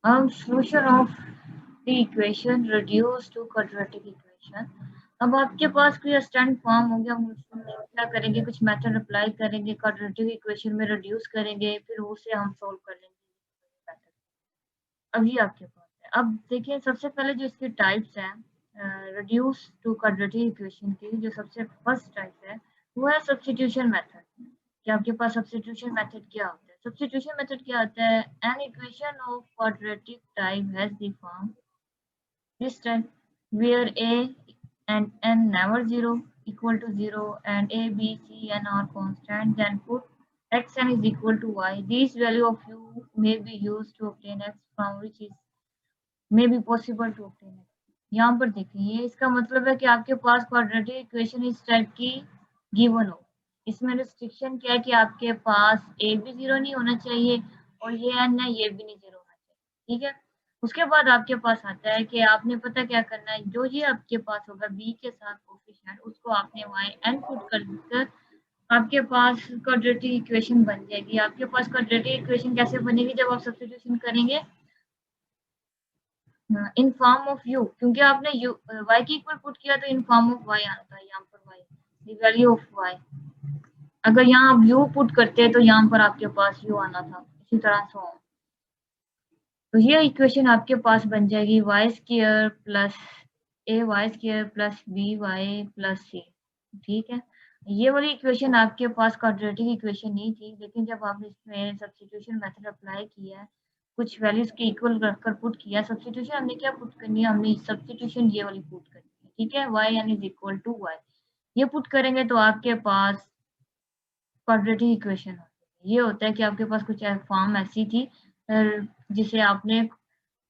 अब solution of the equation reduce to quadratic equation। अब आपके पास कोई स्टैंड फॉर्म हो गया, हम उसमें क्या करेंगे, कुछ मेथड अप्लाई करेंगे, क्वाड्रेटिक इक्वेशन में रिड्यूस करेंगे, फिर उसे हम सोल्व कर लेंगे। अब ये आपके पास है। अब देखिए सबसे पहले जो इसके टाइप्स हैं रिड्यूस टू क्वाड्रेटिक इक्वेशन की, जो सबसे फर्स्ट टाइप है वो है सब्स्टिट्यूशन मेथड। कि आपके पास सब्स्टिट्यूशन मेथड क्या होता है? सब्स्टिट्यूशन मेथड क्या होता है? An equation of quadratic type has the form this time where a and n never zero equal to 0 and a b c and are constant, then put xn is equal to y. These value of u may be used to obtain x from which is may be possible to obtain x। यहाँ पर देखिए ये इसका मतलब है कि आपके पास quadratic equation इस टाइप की गिवन हो। इसमें रिस्ट्रिक्शन क्या है कि आपके पास ए भी जीरो नहीं होना चाहिए और ये एन है ये भी नहीं जीरो होना चाहिए। ठीक है, उसके बाद आपके पास आता है कि आपने पता क्या करना है, जो ये आपके पास होगा बी के साथ कोफिशिएंट उसको आपने वाई एन पुट कर आपके पास क्वाड्रेटिक इक्वेशन बन जाएगी। आपके पास क्वाड्रेटिक इक्वेशन कैसे बनेगी? जब आप सब्स्टिट्यूशन करेंगे इन फॉर्म ऑफ यू, क्योंकि आपने यू वाई की इक्वल पुट किया तो इन फॉर्म ऑफ वाई आना था। यहाँ पर y the value of y, अगर यहाँ आप यू पुट करते तो यहाँ पर आपके पास यू आना था, इसी तरह से। तो ये इक्वेशन आपके पास बन जाएगी Y square plus A Y square plus B Y plus C. ठीक है, ये वाली इक्वेशन आपके पास क्वाड्रेटिक इक्वेशन नहीं थी, लेकिन जब आपने इसमें सब्स्टिट्यूशन मेथड अप्लाई किया है, कुछ वैल्यूज के इक्वल रखकर पुट किया, सब्स्टिट्यूशन हमने क्या पुट करनी है, हमने सब्स्टिट्यूशन ये वाली पुट करनी है। ठीक है, y n is equal to y, ये पुट करेंगे तो आपके पास क्वाड्रेटिक इक्वेशन ये होता है कि आपके पास कुछ फॉर्म ऐसी थी जिसे आपने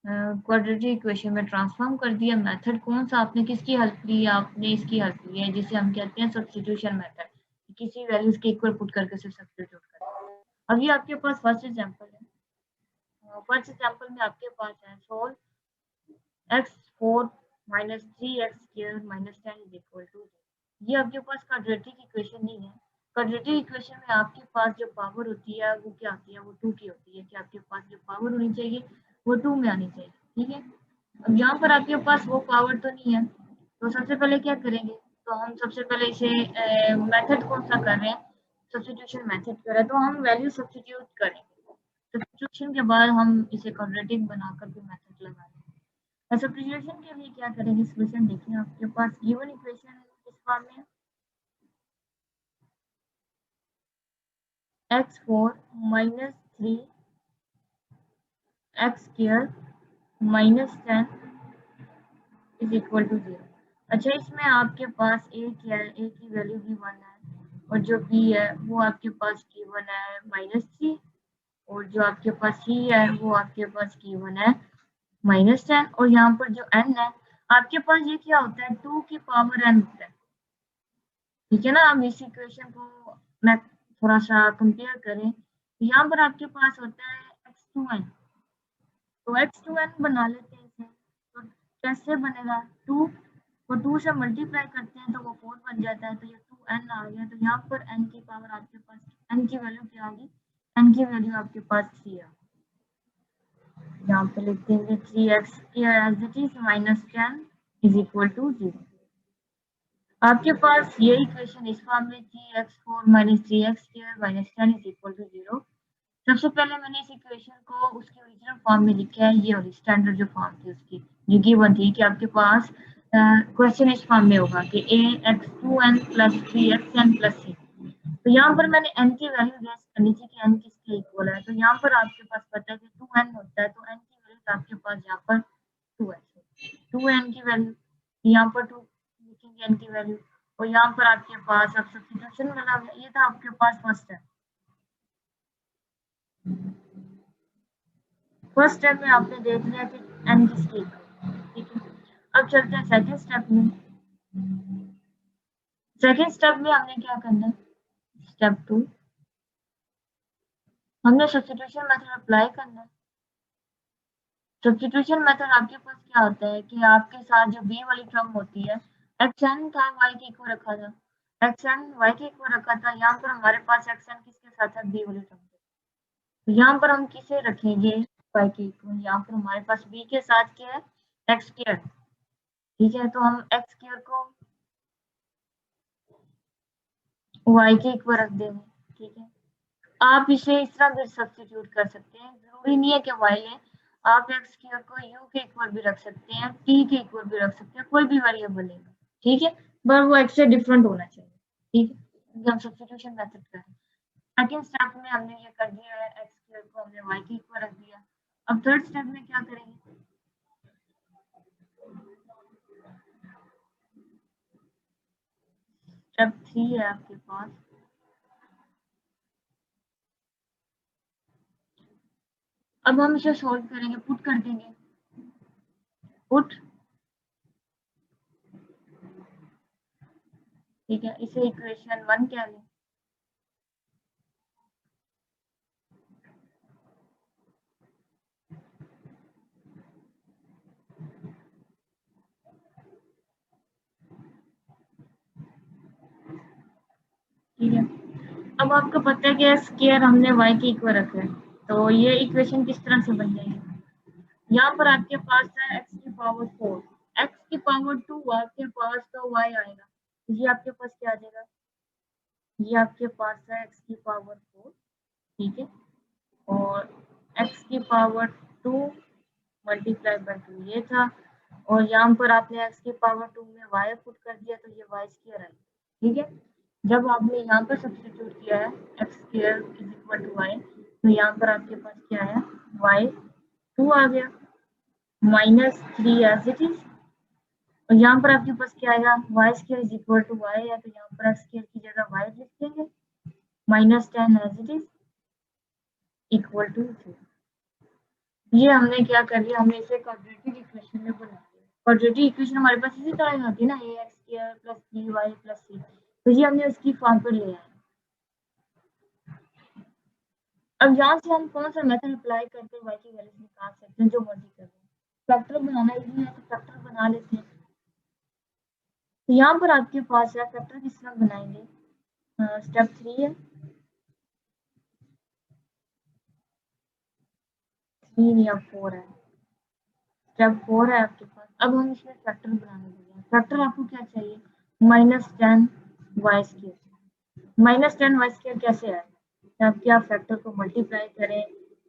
क्वाड्रेटिक इक्वेशन में ट्रांसफॉर्म कर दिया। मेथड कौन सा आपने किसकी हेल्प ली? आपने इसकी हेल्प ली है, जिसे हम कहते हैं सब्स्टिट्यूशन मेथड। किसी वैल्यूज के इक्वल पुट करके उसे सब्स्टिट्यूट करें। अब ये आपके पास फर्स्ट एग्जांपल है। फर्स्ट एग्जांपल में आपके पास है solve x4 minus 3x square minus 10 is equal to. ये आपके पास क्वाड्रेटिक इक्वेशन नहीं है। क्वाड्रेटिक इक्वेशन में आपके पास जो पावर होती है वो क्या होती है? वो 2 की होती है। कि आपके पास जो पावर होनी चाहिए वो 2 में आनी चाहिए। ठीक है, अब यहाँ पर आपके पास वो पावर तो नहीं है, तो सबसे पहले क्या करेंगे? तो हम सबसे पहले इसे मेथड कौन सा कर रहे हैं? सब्स्टिट्यूशन मेथड कर रहे हैं, तो हम वैल्यू सब्स्टिट्यूट करेंगे। सब्स्टिट्यूशन के बाद हम इसे क्वाड्रेटिक बनाकर भी मेथड लगाएंगे। सब्स्टिट्यूशन के लिए क्या करेंगे? सॉल्यूशन देखिए आपके पास गिवन इक्वेशन इस फॉर्म में x4 minus 3 x square minus 10 is equal to 0। अच्छा, इसमें आपके पास a क्या है? a की वैल्यू भी 1 है और जो b है वो आपके पास गिवन है माइनस 3 और जो आपके पास c है वो आपके पास गिवन है माइनस 10 और यहाँ पर जो n है आपके पास ये क्या होता है? 2 की पावर n होता है। ठीक है ना, हम इस इक्वेशन को मैं थोड़ा सा कंपेयर करें तो यहाँ पर आपके पास होता है x2n, तो x2n बना लेते हैं इसे। तो कैसे बनेगा? 2 को 2 से मल्टीप्लाई करते हैं तो वो 4 बन जाता है, तो ये 2n आ गया। तो यहाँ पर n की पावर आपके पास n की वैल्यू क्या होगी? n की वैल्यू आपके पास 3 है। यहाँ पे लिख देंगे 3x as it is minus 10 is equal to 0। आपके पास ये इक्वेशन इस फॉर्म में 3x4 minus 3x square minus 10 is equal to 0। सबसे पहले मैंने इस इक्वेशन को उसके ओरिजिनल फॉर्म में लिखा है, ये वाली स्टैंडर्ड जो फॉर्म थी उसकी, जो गिवन थी कि आपके पास क्वेश्चन इस फॉर्म में होगा कि ax2n plus 3xn plus c। तो यहाँ पर मैंने n की वैल्यू गेस करनी थी कि n किसके इक्वल है। तो यहाँ पर आपके पास पता है कि 2n होता है, तो n की वैल्यू आपके पास यहाँ पर 2x, 2n की वैल्यू यहाँ पर 2 लिखेंगे n की वैल्यू, और यहाँ पर आपके पास अब सब्स्टिट्यूशन वाला ये था आपके पास फर्स्ट है। फर्स्ट स्टेप में आपने देख लिया कि n किसकी इक्वल है। ठीक है, अब चलते हैं सेकंड स्टेप में। सेकंड स्टेप में हमने क्या करना है? स्टेप 2 हमने सब्स्टिट्यूशन मेथड अप्लाई करना है। सब्स्टिट्यूशन मेथड आपके पास क्या होता है कि आपके साथ जो b वाली टर्म होती है, xn था y के इक्वल रखा था, xn y के इक्वल रखा था। यहाँ पर हमारे पास xn किसके साथ है? b वाली टर्म। तो यहाँ पर हम किसे रखेंगे? वाई के इक्वल, यहाँ पर हमारे पास बी के साथ क्या है, एक्स स्क्वायर। ठीक है, तो हम एक्स स्क्वायर को वाई के इक्वल रख देंगे। ठीक है, आप इसे इस तरह भी सब्स्टिट्यूट कर सकते हैं, जरूरी नहीं है कि वाई लें, आप एक्स स्क्वायर को यू के इक्वल भी रख सकते हैं, टी के इक्वल भी रख सकते हैं, कोई भी वेरिएबल लेगा। ठीक है, पर वो एक्स से डिफरेंट होना चाहिए। ठीक है, हम सब्स्टिट्यूशन मेथड कर रहे हैं। सेकंड स्टेप में हमने ये कर दिया है, एक्स स्क्वायर को हमने वाई के इक्वल रख दिया। अब थर्ड स्टेप में क्या करेंगे, स्टेप 3 है आपके पास। अब हम इसे सॉल्व करेंगे, पुट कर देंगे, पुट। ठीक है, इसे इक्वेशन 1 कह लें। ठीक है, अब आपको पता है कि स्क्वायर हमने y के इक्वल रखा है, तो ये इक्वेशन किस तरह से बन जाएगी। यहाँ पर आपके पास है x की पावर 4, x की पावर 2, आपके पास तो y आएगा, ये आपके पास क्या आ जाएगा, ये आपके पास है x की पावर 4। ठीक है, और x की पावर 2 मल्टीप्लाई बाय 2 ये था, और यहाँ पर आपने x की पावर 2 में y पुट कर दिया, तो ये y स्क्वायर है। ठीक है, जब आपने यहाँ पर सब्स्टिट्यूट किया है x square is equal to y, तो यहाँ पर आपके पास क्या है, वाई 2 आ गया, माइनस 3 एज इट इज, और यहाँ पर आपके पास क्या आएगा, y square is equal to y है, तो यहाँ पर एक्स स्क्वायर की जगह वाई लिख देंगे, minus 10 as it is equal to 0। ये हमने क्या कर लिया, हमने इसे क्वाड्रेटिक इक्वेशन में बना दिया। क्वाड्रेटिक इक्वेशन हमारे पास इसी तरह होती है ना, A X square plus B Y plus C, तो ये हमने उसकी फॉर्म पर ले आए। अब यहाँ से हम कौन सा मेथड अप्लाई करके y की वैल्यूज निकाल सकते हैं, जो मर्जी कर लें। फैक्टर बनाना इजी है, तो फैक्टर बना लेते हैं। तो यहाँ पर आपके पास है, फैक्टर किस तरह बनाएंगे, स्टेप 3 है, 3 या 4 है, स्टेप 4 है आपके पास। अब हम इसमें फैक्टर बनाने लगे हैं। फैक्टर आपको क्या चाहिए, minus 10 y square. Minus 10 y square कैसे है, जबकि आप फैक्टर को मल्टीप्लाई करें,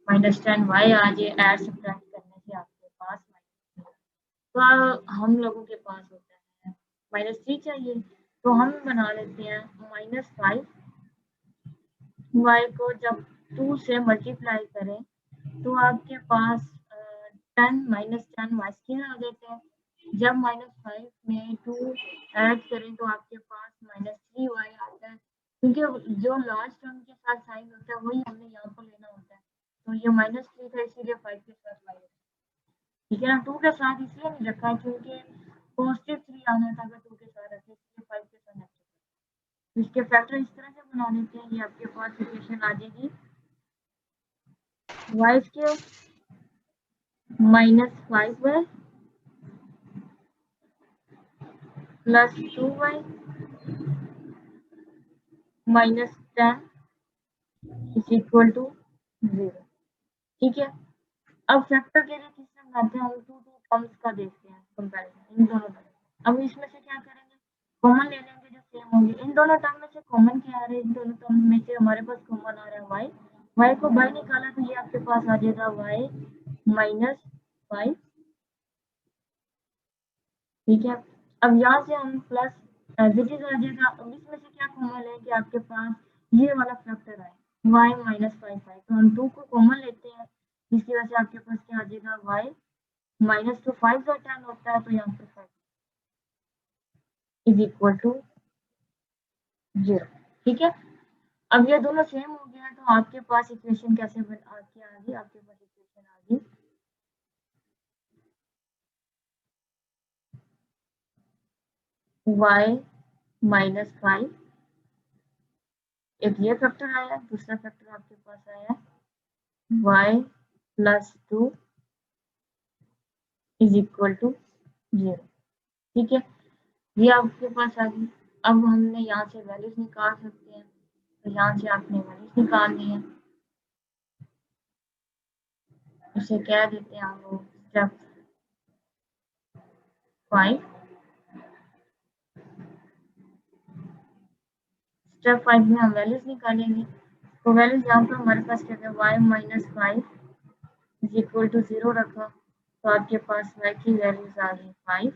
माइनस 10 वाई आ जाए, एड सब्ट्रैक्ट करने से आपके पास तो हम लोगों के पास होता है -3 चाहिए, तो हम बना लेते हैं -5 वाई को जब 2 से मल्टीप्लाई करें, तो आपके पास 10 -10 वाई स्क्वायर आ जाते हैं। जब -5 में 2 ऐड करें, तो आपके पास -3 वाई आता है, क्योंकि जो लास्ट टर्म के साथ साइन होता है वही हमने यहाँ पर लेना होता है, तो ये -3 था, इसीलिए 5 के साथ वाई। ठीक है ना, 2 के साथ इसलिए नहीं रखा क्योंकि पॉजिटिव 3 आना था, अगर 2 के साथ रखे, इसलिए 5 के साथ नेगेटिव। तो इसके फैक्टर इस तरह से बना लेते हैं, ये आपके पास इक्वेशन आ जाएगी Y square -5y plus 2y -10 is equal to 0। ठीक है, अब फैक्टर के लिए किस तरह बनाते हैं, हम टू टर्म्स का देखते हैं कंपैरिजन, इन दोनों का। अब इसमें से क्या करेंगे, कॉमन ले लेंगे, जो सेम होंगे। इन दोनों टर्म में से कॉमन क्या आ रहा है, इन दोनों टर्म में से हमारे पास कॉमन आ रहा है वाई। वाई को बाई निकाला, तो ये आपके पास आ जाएगा वाई -5। ठीक है, अब यहाँ से हम प्लस एज इट इज आ जाएगा। अब इसमें से क्या कॉमन है कि आपके पास ये वाला फैक्टर है y -5 तो हम 2 को कॉमन लेते हैं, जिसकी वजह से आपके पास क्या आ जाएगा, y -5 का 10 होता है, तो यहाँ पर 5 इज इक्वल टू 0। ठीक है, अब ये दोनों सेम हो गया, तो आपके पास इक्वेशन कैसे बन आ गई, आपके पास इक्वेशन आ गई y -5, एक ये फैक्टर आया, दूसरा फैक्टर आपके पास आया y +2 इज इक्वल टू 0। ठीक है, ये आपके पास आ गई। अब हमने यहाँ से वैल्यूज निकाल सकते हैं, तो यहाँ से आपने वैल्यूज निकालनी है। इसे कह देते हैं हम लोग स्टेप 5। स्टेप 5 में हम वैल्यूज निकालेंगे। तो वैल्यूज यहाँ पर हमारे पास क्या है, y minus 5 is equal to 0 रखा, तो आपके पास y की वैल्यूज आ गई 5,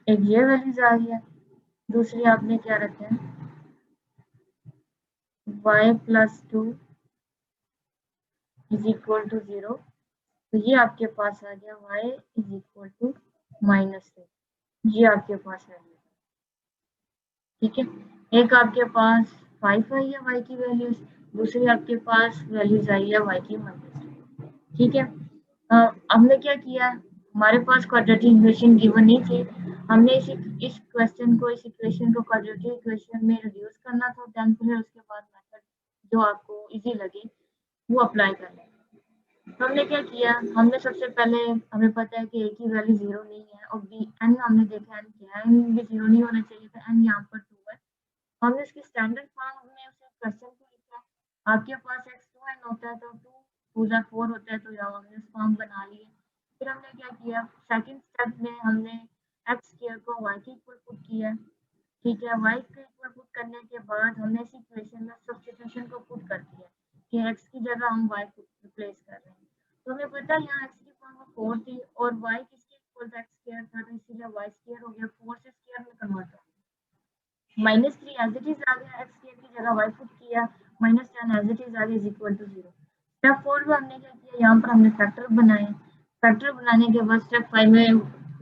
एक ये वैल्यूज आ गया। दूसरी आपने क्या रखा है, y plus 2 is equal to 0, तो ये आपके पास आ गया y is equal to minus 2, ये आपके पास है। ठीक है, एक आपके पास 5 आई है y की वैल्यूज, दूसरी आपके पास वैल्यूज आई है y की माइनस। ठीक है, हमने क्या किया, हमारे पास क्वाड्रेटिक इक्वेशन गिवन नहीं थी, हमने इस क्वेश्चन को, इस इक्वेशन को क्वाड्रेटिक इक्वेशन में रिड्यूस करना था 10 पीरियड, उसके बाद मेथड जो आपको इजी लगे वो अप्लाई करना है। तो हमने क्या किया, हमने सबसे पहले, हमें पता है कि a की वैल्यू 0 नहीं है और b n हमने देखा n क्या है, n भी 0 नहीं होना चाहिए था, n यहाँ पर 2 है। हमने इसकी स्टैंडर्ड फॉर्म में उसे क्वेश्चन को लिखा, आपके पास x2n होता है तो 2 2 जा 4 होता है, तो यहाँ हमने इस फॉर्म बना लिए। फिर हमने क्या किया, सेकंड स्टेप में हमने x स्क्वायर को y के इक्वल पुट किया। ठीक है, y के इक्वल पुट करने के बाद हमने इस इक्वेशन में सब्स्टिट्यूशन को पुट कर दिया कि x की जगह हम y को रिप्लेस कर रहे हैं। तो हमें पता है यहाँ x की पावर 4 थी और y किसके इक्वल था, x स्क्वायर था, तो इसीलिए y स्क्वायर हो गया, 4 से स्क्वायर में कन्वर्ट हो गया। माइनस 3 एज इट इज आ गया, x स्क्वायर की जगह y पुट किया, माइनस 10 एज इट इज आ गया इज इक्वल टू 0। स्टेप 4 में हमने क्या किया, यहाँ पर हमने फैक्टर बनाए, फैक्टर बनाने के बाद स्टेप 5 में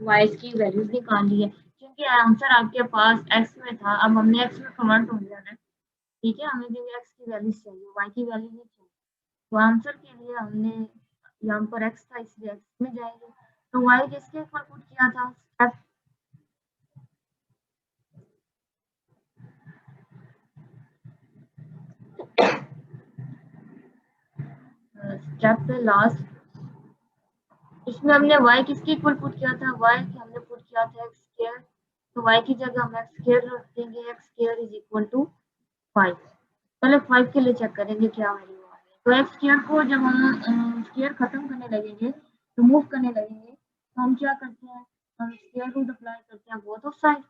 y की वैल्यूज निकाल ली है, क्योंकि आंसर आपके पास x में था, अब हमने x में कन्वर्ट हो जाना है। ठीक है, हमें जो x की वैल्यूज चाहिए, y की वैल्यू नहीं चाहिए, तो आंसर के लिए हमने यहाँ पर x था इसलिए x में जाएंगे। तो y किसके इक्वल पुट किया था, स्टेप पे लास्ट, इसमें हमने y किसके इक्वल पुट किया था, y की हमने पुट किया था x स्क्वायर, तो y की जगह हम x स्क्वायर रख देंगे, x square is equal to 5। पहले 5 के लिए चेक करेंगे क्या वैल्यू आ रही है। तो x स्क्वायर को जब हम स्क्वायर खत्म करने लगेंगे, रिमूव करने लगेंगे, तो हम क्या करते हैं, हम स्क्वायर रूट अप्लाई करते हैं बोथ ऑफ साइड।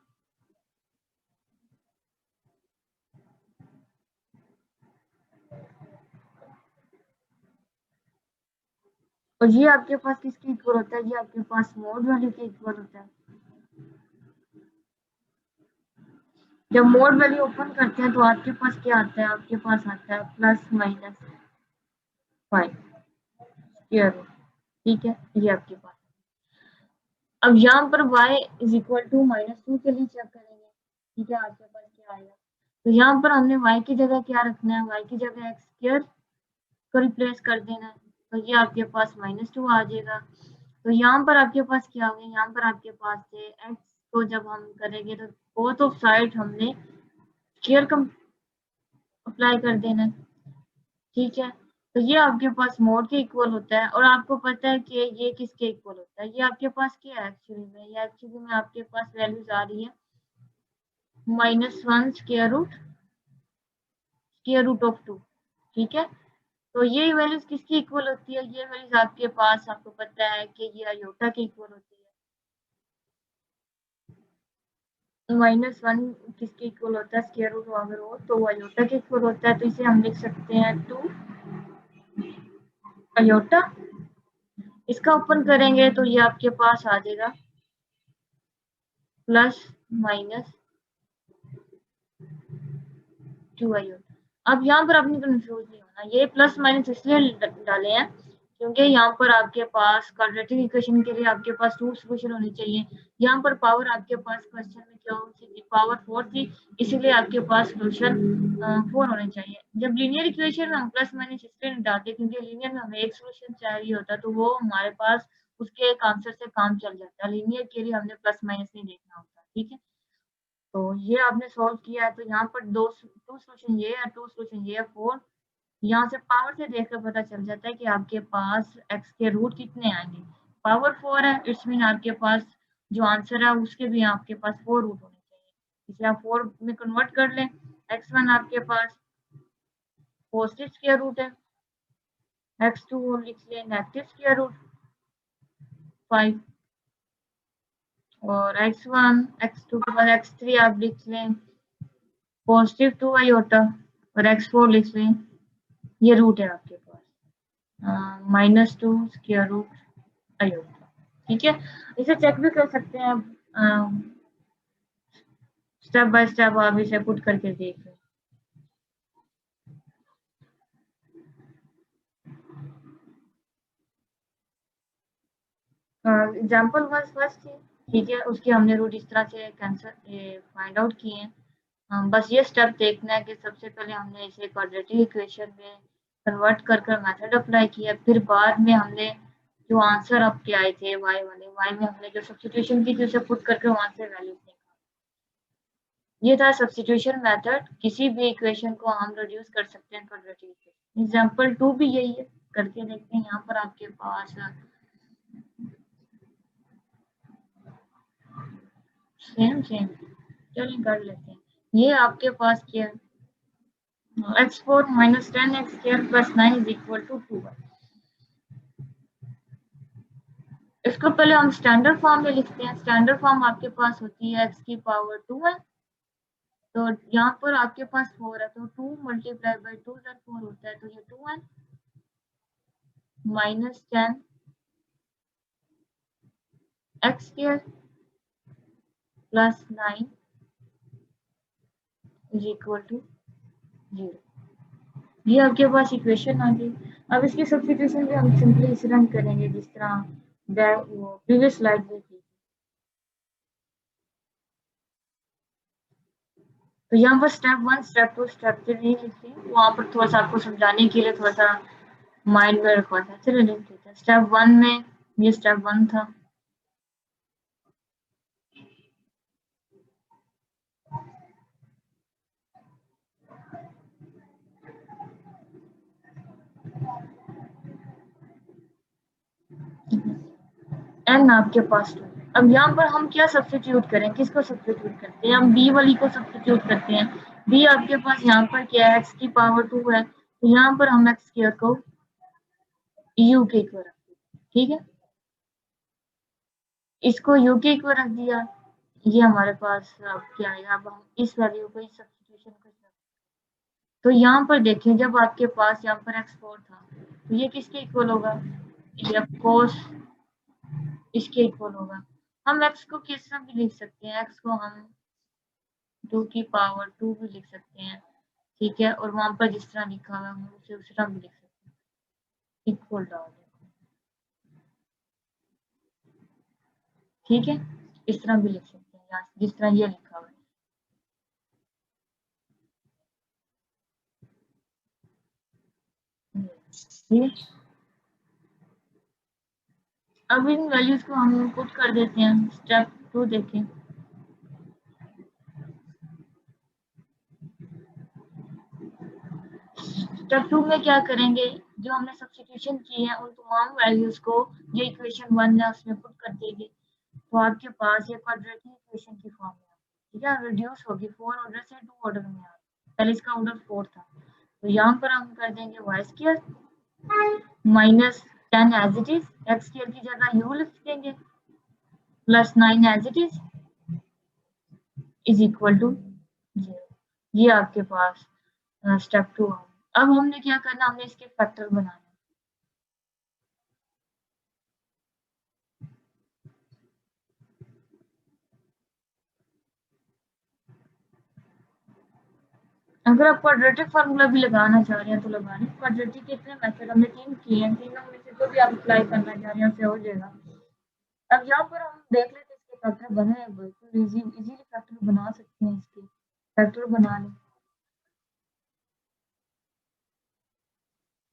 और ये आपके पास किसके इक्वल होता है, ये आपके पास मोड वैल्यू के इक्वल होता है। जब मोड वैल्यू ओपन करते हैं तो आपके पास क्या आता है, आपके पास आता है प्लस माइनस 5 स्क्वायर रूट। ठीक है, ये आपके पास। अब यहाँ पर y इज इक्वल टू -2 के लिए चेक करेंगे। ठीक है, आपके पास क्या आएगा, तो यहाँ पर हमने y की जगह क्या रखना है, y की जगह x स्क्वायर को रिप्लेस कर देना है, तो ये आपके पास -2 आ जाएगा। तो यहाँ पर आपके पास क्या होगा, यहाँ पर आपके पास से x को जब हम करेंगे तो बोथ ऑफ साइड हमने स्क्वायर का अप्लाई कर देना है। ठीक है, तो ये आपके पास मोड के इक्वल होता है, और आपको पता है कि ये किसके इक्वल होता है, ये आपके पास क्या है एक्चुअली में, ये एक्चुअली में आपके पास वैल्यूज आ रही है -1 स्क्वायर रूट ऑफ 2। ठीक है, तो ये वैल्यूज किसकी इक्वल होती है, ये वैल्यूज आपके पास, आपको पता है कि ये आयोटा की इक्वल होती है। -1 किसके इक्वल होता है, स्क्वायर रूट अगर हो तो वो आयोटा के इक्वल होता है, तो इसे हम लिख सकते हैं 2 आयोटा। इसका ओपन करेंगे तो ये आपके पास आ जाएगा प्लस माइनस 2 आयोटा। अब यहाँ पर आपने कंफ्यूज नहीं होना, ये प्लस माइनस इसलिए डाले हैं क्योंकि यहाँ पर आपके पास क्वाड्रेटिक इक्वेशन के लिए आपके पास 2 सॉल्यूशन होने चाहिए। यहाँ पर पावर आपके पास क्वेश्चन में क्या होती थी, पावर 4 थी, इसीलिए आपके पास सॉल्यूशन 4 होने चाहिए। जब लीनियर इक्वेशन में हम प्लस माइनस इसलिए नहीं डालते क्योंकि लीनियर में हमें एक सॉल्यूशन चाहिए होता है, तो वो हमारे पास उसके एक आंसर से काम चल जाता है, लीनियर के लिए हमने प्लस माइनस नहीं देखना होता। ठीक है, तो ये आपने सॉल्व किया है, तो यहाँ पर टू सॉल्यूशन ये है, टू सॉल्यूशन ये है 4। यहाँ से पावर से देखकर पता चल जाता है कि आपके पास x के रूट कितने आएंगे, पावर 4 है, इट्स मीन आपके पास जो आंसर है उसके भी आपके पास 4 रूट होने चाहिए, इसे आप 4 में कन्वर्ट कर लें। x1 आपके पास पॉजिटिव स्क्वायर रूट है, x2 लिख लें नेगेटिव स्क्वायर रूट 5 और x2 के बाद x3 आप लिख लें पॉजिटिव 2 आयोटा और x4 लिख लें, ये रूट है आपके पास -2 स्क्वायर रूट आयोटा। ठीक है, इसे चेक भी कर सकते हैं आप, स्टेप बाय स्टेप आप इसे पुट करके देख लें। एग्जाम्पल फर्स्ट थी, ठीक है, उसकी हमने रूट इस तरह से कैंसर फाइंड आउट किए हैं। बस ये स्टेप देखना है कि सबसे पहले हमने इसे क्वाड्रेटिक इक्वेशन में कन्वर्ट कर मेथड अप्लाई किया, फिर बाद में हमने जो आंसर आपके आए थे वाई में हमने जो सब्स्टिट्यूशन की थी उसे पुट करके वहां से वैल्यू निकाली। ये था सब्स्टिट्यूशन मेथड, किसी भी इक्वेशन को हम रिड्यूस कर सकते हैं क्वाड्रेटिक इक्वेशन। एग्जांपल 2 भी यही है, करके देखते हैं। यहाँ पर आपके पास सेम चलिए कर लेते हैं। ये आपके पास क्या है, x4 minus 10x² plus 9 is equal to 2। इसको पहले हम स्टैंडर्ड फॉर्म में लिखते हैं। स्टैंडर्ड फॉर्म आपके पास होती है x की पावर 2 है, तो यहाँ पर आपके पास 4 है, तो 2 मल्टीप्लाई बाई 2 4 होता है, तो ये 2 है minus 10 x² plus 9 is equal to 0। ये आपके पास इक्वेशन आ गई। अब इसकी सब्स्टिट्यूशन भी हम सिंपली इस रन करेंगे जिस तरह प्रीवियस स्लाइड में थी। तो यहाँ पर स्टेप 1 स्टेप 2 स्टेप 3 नहीं लिखते, वहां पर थोड़ा सा आपको समझाने के लिए थोड़ा सा माइंड में रखवा था। चलिए लिख देते हैं। स्टेप 1 में ये स्टेप 1 था, एन आपके पास 2। अब यहाँ पर हम क्या सब्स्टिट्यूट करें, किसको सब्स्टिट्यूट करते हैं, हम बी वाली को सब्स्टिट्यूट करते हैं। बी आपके पास यहाँ पर क्या है, एक्स की पावर 2 है, तो यहाँ पर हम एक्स स्क्वायर को यू के इक्वल रखते हैं। ठीक है, इसको यू के इक्वल रख दिया, ये हमारे पास अब क्या आएगा, अब हम इस वैल्यू को इस सब्स्टिट्यूशन को, तो यहाँ पर देखें जब आपके पास यहाँ पर x4 था, तो ये किसके इक्वल होगा, ये ऑफ कोर्स इसके इक्वल होगा। हम x को किस तरह भी लिख सकते हैं, x को हम 2 की पावर 2 भी लिख सकते हैं। ठीक है, और वहां पर जिस तरह लिखा हुआ है हम उसे उस तरह भी लिख सकते हैं, इक्वल डाल दें। ठीक है, इस तरह भी लिख सकते हैं यहाँ जिस तरह ये लिखा हुआ है। ठीक है, अब इन वैल्यूज को हम पुट कर देते हैं। स्टेप 2 देखें। स्टेप 2 में क्या करेंगे, जो हमने सब्स्टिट्यूशन की है उन तमाम वैल्यूज को जो इक्वेशन 1 है उसमें पुट कर देंगे, तो आपके पास ये क्वाड्रेटिक इक्वेशन की फॉर्म में, ठीक है, रिड्यूस होगी 4 ऑर्डर से 2 ऑर्डर में आ, पहले इसका ऑर्डर 4 था, तो यहाँ पर हम कर देंगे y square minus 10 as it is, x square की जगह यू लिख देंगे, plus 9 as it is equal to 0। ये आपके पास स्टेप 2 है। अब हमने क्या करना, हमने इसके फैक्टर बनाने। अगर आप क्वाड्रेटिक फार्मूला भी लगाना चाह रहे हैं तो लगा लें। क्वाड्रेटिक के इतने मेथड हमने 3 किए हैं, तीनों में से जो भी आप अप्लाई करना चाह रहे हैं उससे हो जाएगा। अब यहाँ पर हम देख लेते हैं इसके फैक्टर बने हैं, बिल्कुल इजीली फैक्टर बना सकते हैं। इसके फैक्टर बना लें,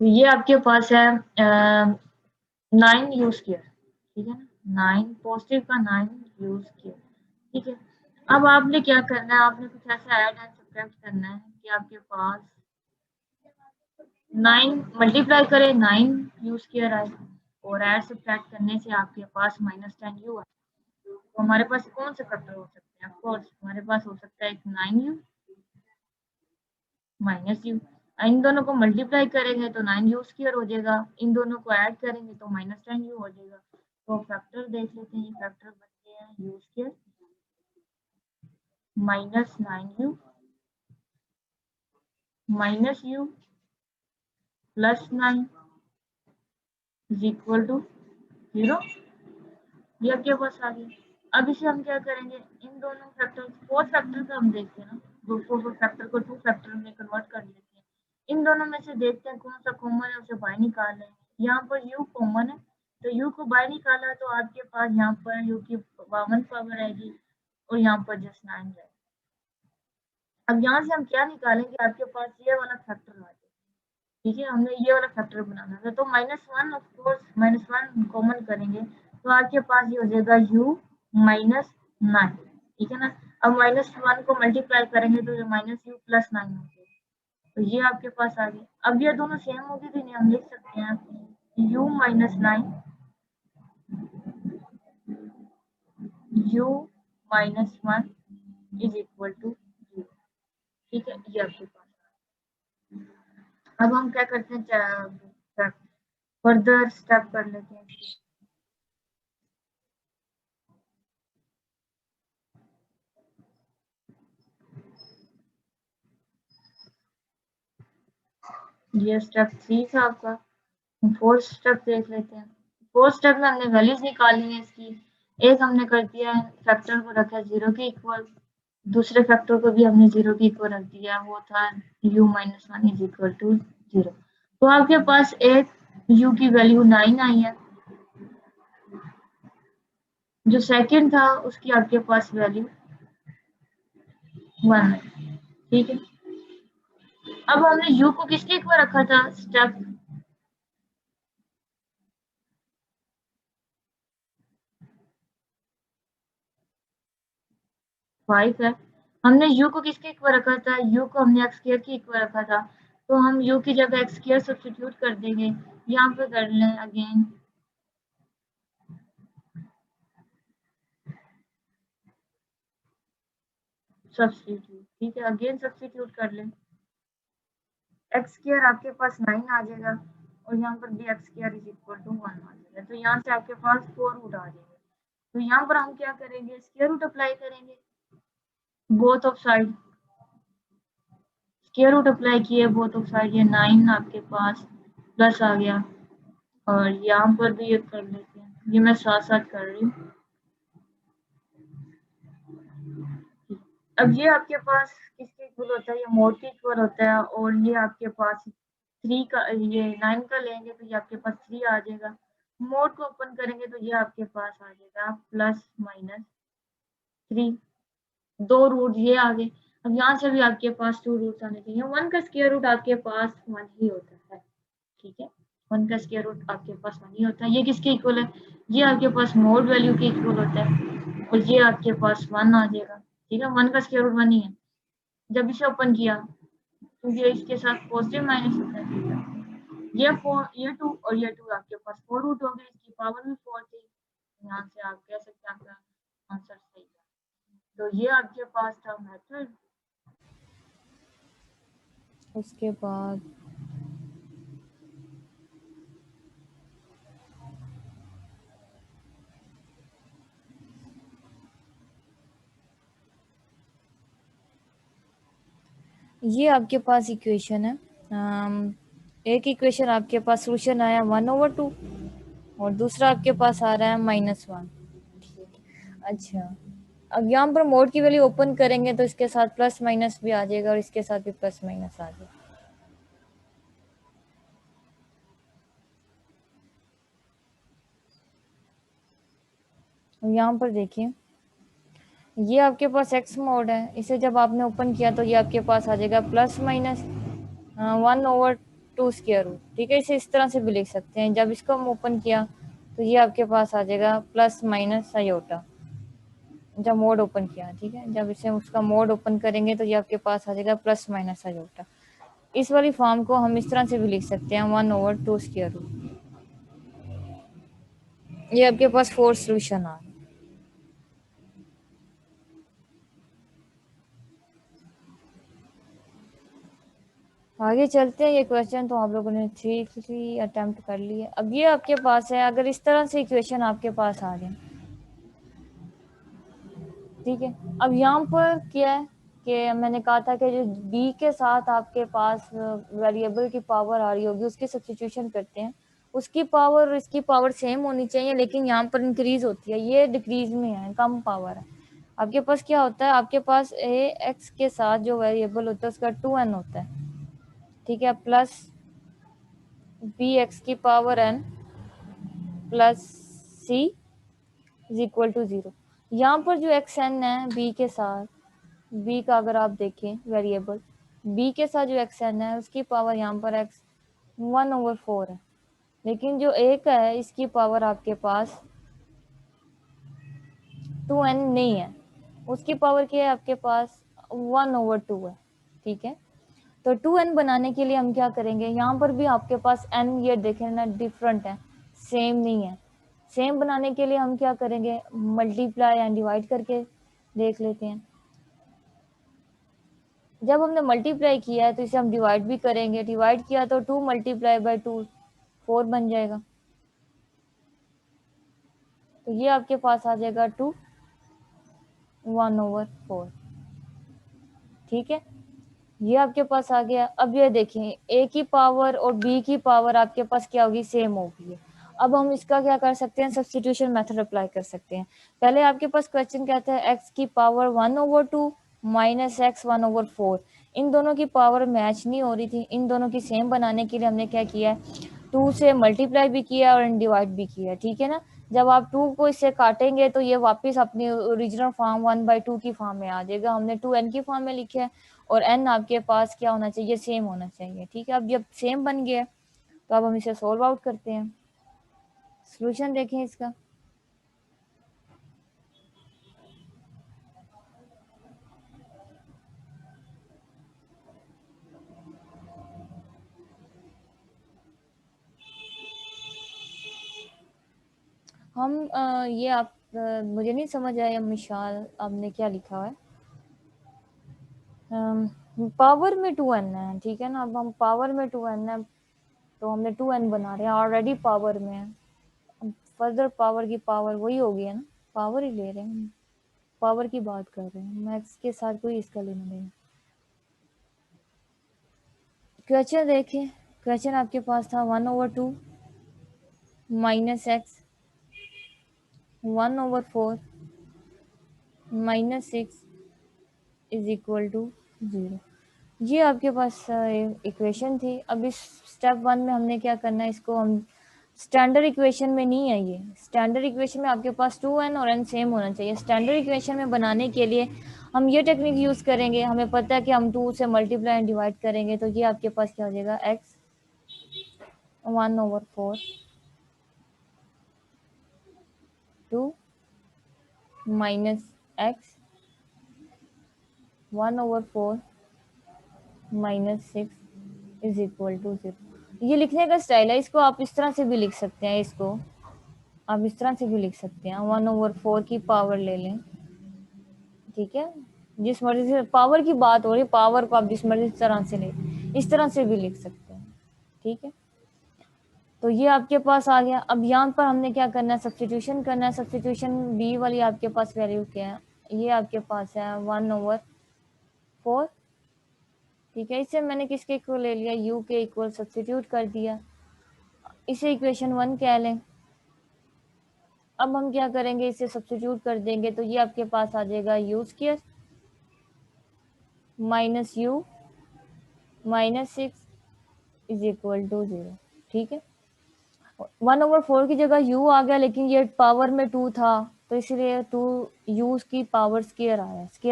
तो ये आपके पास है 9 यू स्क्वायर, ठीक है ना, 9 पॉजिटिव का 9 यू स्क्वायर। ठीक है, अब आपने क्या करना है, आपने कुछ ऐसा ऐड एंड सब्ट्रैक्ट करना है कि आपके पास 9 मल्टीप्लाई करें 9 यू स्क्वायर आए, और ऐड सब्ट्रैक्ट करने से आपके पास -10 यू आए। तो हमारे पास कौन से फैक्टर हो सकते हैं, ऑफ कोर्स हमारे पास हो सकता है एक 9 यू माइनस यू। इन दोनों को मल्टीप्लाई करेंगे तो 9u स्क्वायर हो जाएगा, इन दोनों को ऐड करेंगे तो -10u हो जाएगा। तो फैक्टर देख लेते हैं, ये फैक्टर बनते हैं u square -9u -u plus 9 is equal to 0। ये आपके पास आ गया। अब इसे हम क्या करेंगे, इन दोनों फैक्टर, फोर्थ फैक्टर का हम देखते हैं ना, फोर्थ फैक्टर को टू फैक्टर में कन्वर्ट कर लेते हैं। इन दोनों में से देखते हैं कौन सा कॉमन है, उसे बाहर निकाल लेंगे। यहाँ पर u कॉमन है तो u को बाहर निकाला तो आपके पास यहाँ पर u की 52 पावर आएगी और यहाँ पर जस्ट 9 जाएगा। अब यहाँ से हम क्या निकालेंगे, आपके पास ये वाला फैक्टर आ जाएगा। ठीक है, हमने ये वाला फैक्टर बनाना था तो -1 ऑफ कोर्स -1 कॉमन करेंगे तो आपके पास ये हो जाएगा u -9। ठीक है ना। अब -1 को मल्टीप्लाई करेंगे तो ये -u प्लस 9 हो जाएगा। तो ये आपके पास आ गया। अब ये दोनों सेम होगी तो नहीं, हम लिख सकते हैं u -9 u -1 is equal to 0। ठीक है, ये आपके पास। अब हम क्या करते हैं, फर्दर स्टेप कर लेते हैं। ये स्टेप 3 था आपका। फोर्थ स्टेप देख लेते हैं। फोर्थ स्टेप में हमने वैल्यूज निकालनी है इसकी। एक हमने कर दिया है, फैक्टर को रखा 0 के इक्वल, दूसरे फैक्टर को भी हमने 0 के इक्वल रख दिया, वो था u -1 इज इक्वल टू 0। तो आपके पास एक u की वैल्यू 9 आई है, जो सेकंड था उसकी आपके पास वैल्यू 1 है। ठीक है, अब हमने u को किसके इक्वल रखा था, स्टेप 5 है। हमने u को किसके इक्वल रखा था, u को हमने x स्क्वायर के इक्वल रखा था, तो हम u की जगह x स्क्वायर सब्स्टिट्यूट कर देंगे। यहाँ पे कर लें अगेन सब्स्टिट्यूट। ठीक है, अगेन सब्स्टिट्यूट कर लें, x स्क्वायर आपके पास 9 आ जाएगा और यहाँ पर भी x square is equal to 1 आ जाएगा। तो यहाँ से आपके पास 4 रूट आ जाएगा। तो यहाँ पर हम क्या करेंगे, स्क्वायर रूट अप्लाई करेंगे both of side. Square root apply किए बोथ ऑफ साइड, ये 9 आपके पास प्लस आ गया, और यहाँ पर भी ये कर लेते हैं, ये मैं साथ साथ कर रही हूँ। अब ये आपके पास किसके इक्वल होता है, ये मोड के इक्वल होता है, और ये आपके पास 3 का, ये 9 का लेंगे तो ये आपके पास 3 आ जाएगा। मोड को ओपन करेंगे तो ये आपके पास आ जाएगा +-3। दो रूट ये आ गए। अब यहाँ से भी आपके पास 2 रूट्स आने चाहिए। 1 का स्क्वायर रूट आपके पास 1 ही होता है। ठीक है, 1 का स्क्वायर रूट आपके पास 1 ही होता है। ये किसके इक्वल है, ये आपके पास मोड वैल्यू के इक्वल होता है, और ये आपके पास 1 आ जाएगा। ठीक है, 1 का स्क्वायर रूट 1 ही है। जब इसे ओपन किया तो ये इसके साथ पॉजिटिव माइनस होता है। ये 4, ये 2 और ये 2 आपके पास 4 रूट हो गए, इसकी पावर भी 4 थी। यहाँ से आप कह सकते हैं आपका आंसर सही है। तो ये आपके पास था मेथड। उसके बाद ये आपके पास इक्वेशन है। एक इक्वेशन आपके पास सोल्यूशन आया 1/2 और दूसरा आपके पास आ रहा है -1। अच्छा, अब यहाँ पर मोड की वैल्यू ओपन करेंगे तो इसके साथ प्लस माइनस भी आ जाएगा और इसके साथ भी प्लस माइनस आ जाएगा। यहाँ पर देखिए, ये आपके पास एक्स मोड है, इसे जब आपने ओपन किया तो ये आपके पास आ जाएगा +-1/2 स्क्वायर रूट। ठीक है, इसे इस तरह से भी लिख सकते हैं। जब इसको हम ओपन किया तो ये आपके पास आ जाएगा + -i। जब मोड ओपन किया, ठीक है, जब इसे उसका मोड ओपन करेंगे तो ये आपके पास आ जाएगा +-i। इस वाली फॉर्म को हम इस तरह से भी लिख सकते हैं 1/2 स्क्वायर रूट। ये आपके पास 4 सोल्यूशन आ। आगे चलते हैं। ये क्वेश्चन तो आप लोगों ने 3 अटेम्प्ट कर लिए। अब ये आपके पास है, अगर इस तरह से इक्वेशन आपके पास आ जाए, ठीक है। अब यहाँ पर क्या है कि मैंने कहा था कि जो b के साथ आपके पास वेरिएबल की पावर आ रही होगी उसकी सब्स्टिट्यूशन करते हैं, उसकी पावर और इसकी पावर सेम होनी चाहिए, लेकिन यहाँ पर इंक्रीज होती है, ये डिक्रीज में है, कम पावर है। आपके पास क्या होता है, आपके पास ए एक्स के साथ जो वेरिएबल होता है उसका 2n होता है, ठीक है, प्लस बी एक्स की power n plus c is equal to 0। यहाँ पर जो एक्स एन है बी के साथ, बी का अगर आप देखें वेरिएबल बी के साथ जो एक्स एन है उसकी पावर यहाँ पर एक्स 1/4 है, लेकिन जो ए का है इसकी पावर आपके पास 2n नहीं है, उसकी पावर क्या है आपके पास 1/2 है, ठीक है। तो 2n बनाने के लिए हम क्या करेंगे, यहाँ पर भी आपके पास n ये देखें ना डिफरेंट है, सेम नहीं है। सेम बनाने के लिए हम क्या करेंगे, मल्टीप्लाई एंड डिवाइड करके देख लेते हैं। जब हमने मल्टीप्लाई किया है तो इसे हम डिवाइड भी करेंगे, डिवाइड किया तो 2 मल्टीप्लाई बाई 2 4 बन जाएगा, तो ये आपके पास आ जाएगा 2 1/4, ठीक है। ये आपके पास आ गया। अब ये देखें ए की पावर और बी की पावर आपके पास क्या होगी, सेम होगी। अब हम इसका क्या कर सकते हैं, सब्स्टिट्यूशन मेथड अप्लाई कर सकते हैं। पहले आपके पास क्वेश्चन कहता है एक्स की पावर 1/2 माइनस एक्स 1/4, इन दोनों की पावर मैच नहीं हो रही थी, इन दोनों की सेम बनाने के लिए हमने क्या किया है, 2 से मल्टीप्लाई भी किया और डिवाइड भी किया, ठीक है ना। जब आप 2 को इससे काटेंगे तो ये वापस अपनी ओरिजिनल फॉर्म 1/2 की फॉर्म में आ जाएगा। हमने 2n की फॉर्म में लिखा है और n आपके पास क्या होना चाहिए, सेम होना चाहिए, ठीक है। अब जब सेम बन गया तो अब हम इसे सोल्व आउट करते हैं। सोल्यूशन देखें इसका। हम ये आप मुझे नहीं समझ आया मिशाल, आपने क्या लिखा है, पावर में 2n है, ठीक है ना। अब हम पावर में 2n है तो हमने 2n बना रहे हैं, ऑलरेडी पावर में है, फर्दर पावर की पावर वही होगी है ना, पावर ही ले रहे हैं, पावर की बात कर रहे हैं, मैक्स के साथ कोई इसका लेना देना। क्वेश्चन देखिए, क्वेश्चन आपके पास था 1/2 minus x 1/4 minus 6 is equal to 0। ये आपके पास इक्वेशन थी। अब इस स्टेप 1 में हमने क्या करना है, इसको हम स्टैंडर्ड इक्वेशन में नहीं है, ये स्टैंडर्ड इक्वेशन में आपके पास 2n और n सेम होना चाहिए। स्टैंडर्ड इक्वेशन में बनाने के लिए हम ये टेक्निक यूज़ करेंगे, हमें पता है कि हम 2 से मल्टीप्लाई एंड डिवाइड करेंगे, तो ये आपके पास क्या हो जाएगा, x 1/4 2 minus x 1/4 minus 6 is equal to 0। ये लिखने का स्टाइल है, इसको आप इस तरह से भी लिख सकते हैं, इसको आप इस तरह से भी लिख सकते हैं, 1/4 की पावर ले लें, ठीक है। जिस मर्जी से पावर की बात हो रही है, पावर को आप जिस मर्जी तरह से ले, इस तरह से भी लिख सकते हैं, ठीक है। तो ये आपके पास आ गया। अब यहाँ पर हमने क्या करना है, सब्स्टिट्यूशन करना है। सब्स्टिट्यूशन बी वाली आपके पास वैल्यू क्या है, ये आपके पास है 1/4, ठीक है। इससे मैंने किसके इक्वल ले लिया, u के इक्वल सब्स्टिट्यूट कर दिया, इसे इक्वेशन 1 कह लें। अब हम क्या करेंगे, इसे सब्स्टिट्यूट कर देंगे तो ये आपके पास आ जाएगा u² minus u minus 6 is equal to 0, ठीक है। 1/4 की जगह u आ गया, लेकिन ये पावर में 2 था तो इसलिए 2 u की पावर स्केयर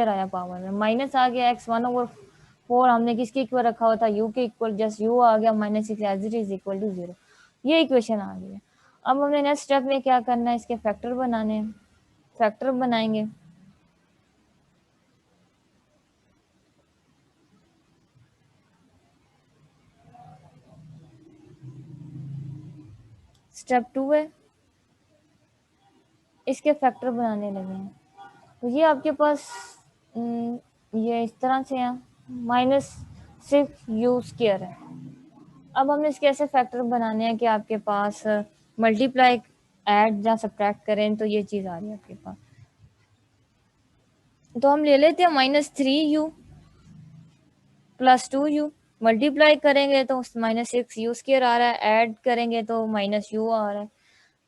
आया पावर में, माइनस आ गया x 1/4 हमने किसके इक्वल रखा हुआ था, u के इक्वल, जस्ट u आ गया minus 6 as it is equal to 0। ये इक्वेशन आ गई है। अब हमने नेक्स्ट स्टेप में क्या करना है, इसके फैक्टर बनाने हैं, फैक्टर बनाएंगे। स्टेप 2 है, इसके फैक्टर बनाने लगे हैं। तो ये आपके पास ये इस तरह से है, माइनस सिर्फ यू स्क्वायर है। अब हमने इसके ऐसे फैक्टर बनाने हैं कि आपके पास मल्टीप्लाई ऐड या सब्ट्रैक्ट करें तो ये चीज़ आ रही है आपके पास। तो हम ले लेते हैं -3u +2u, मल्टीप्लाई करेंगे तो -6u स्क्वायर आ रहा है, ऐड करेंगे तो -u आ रहा है।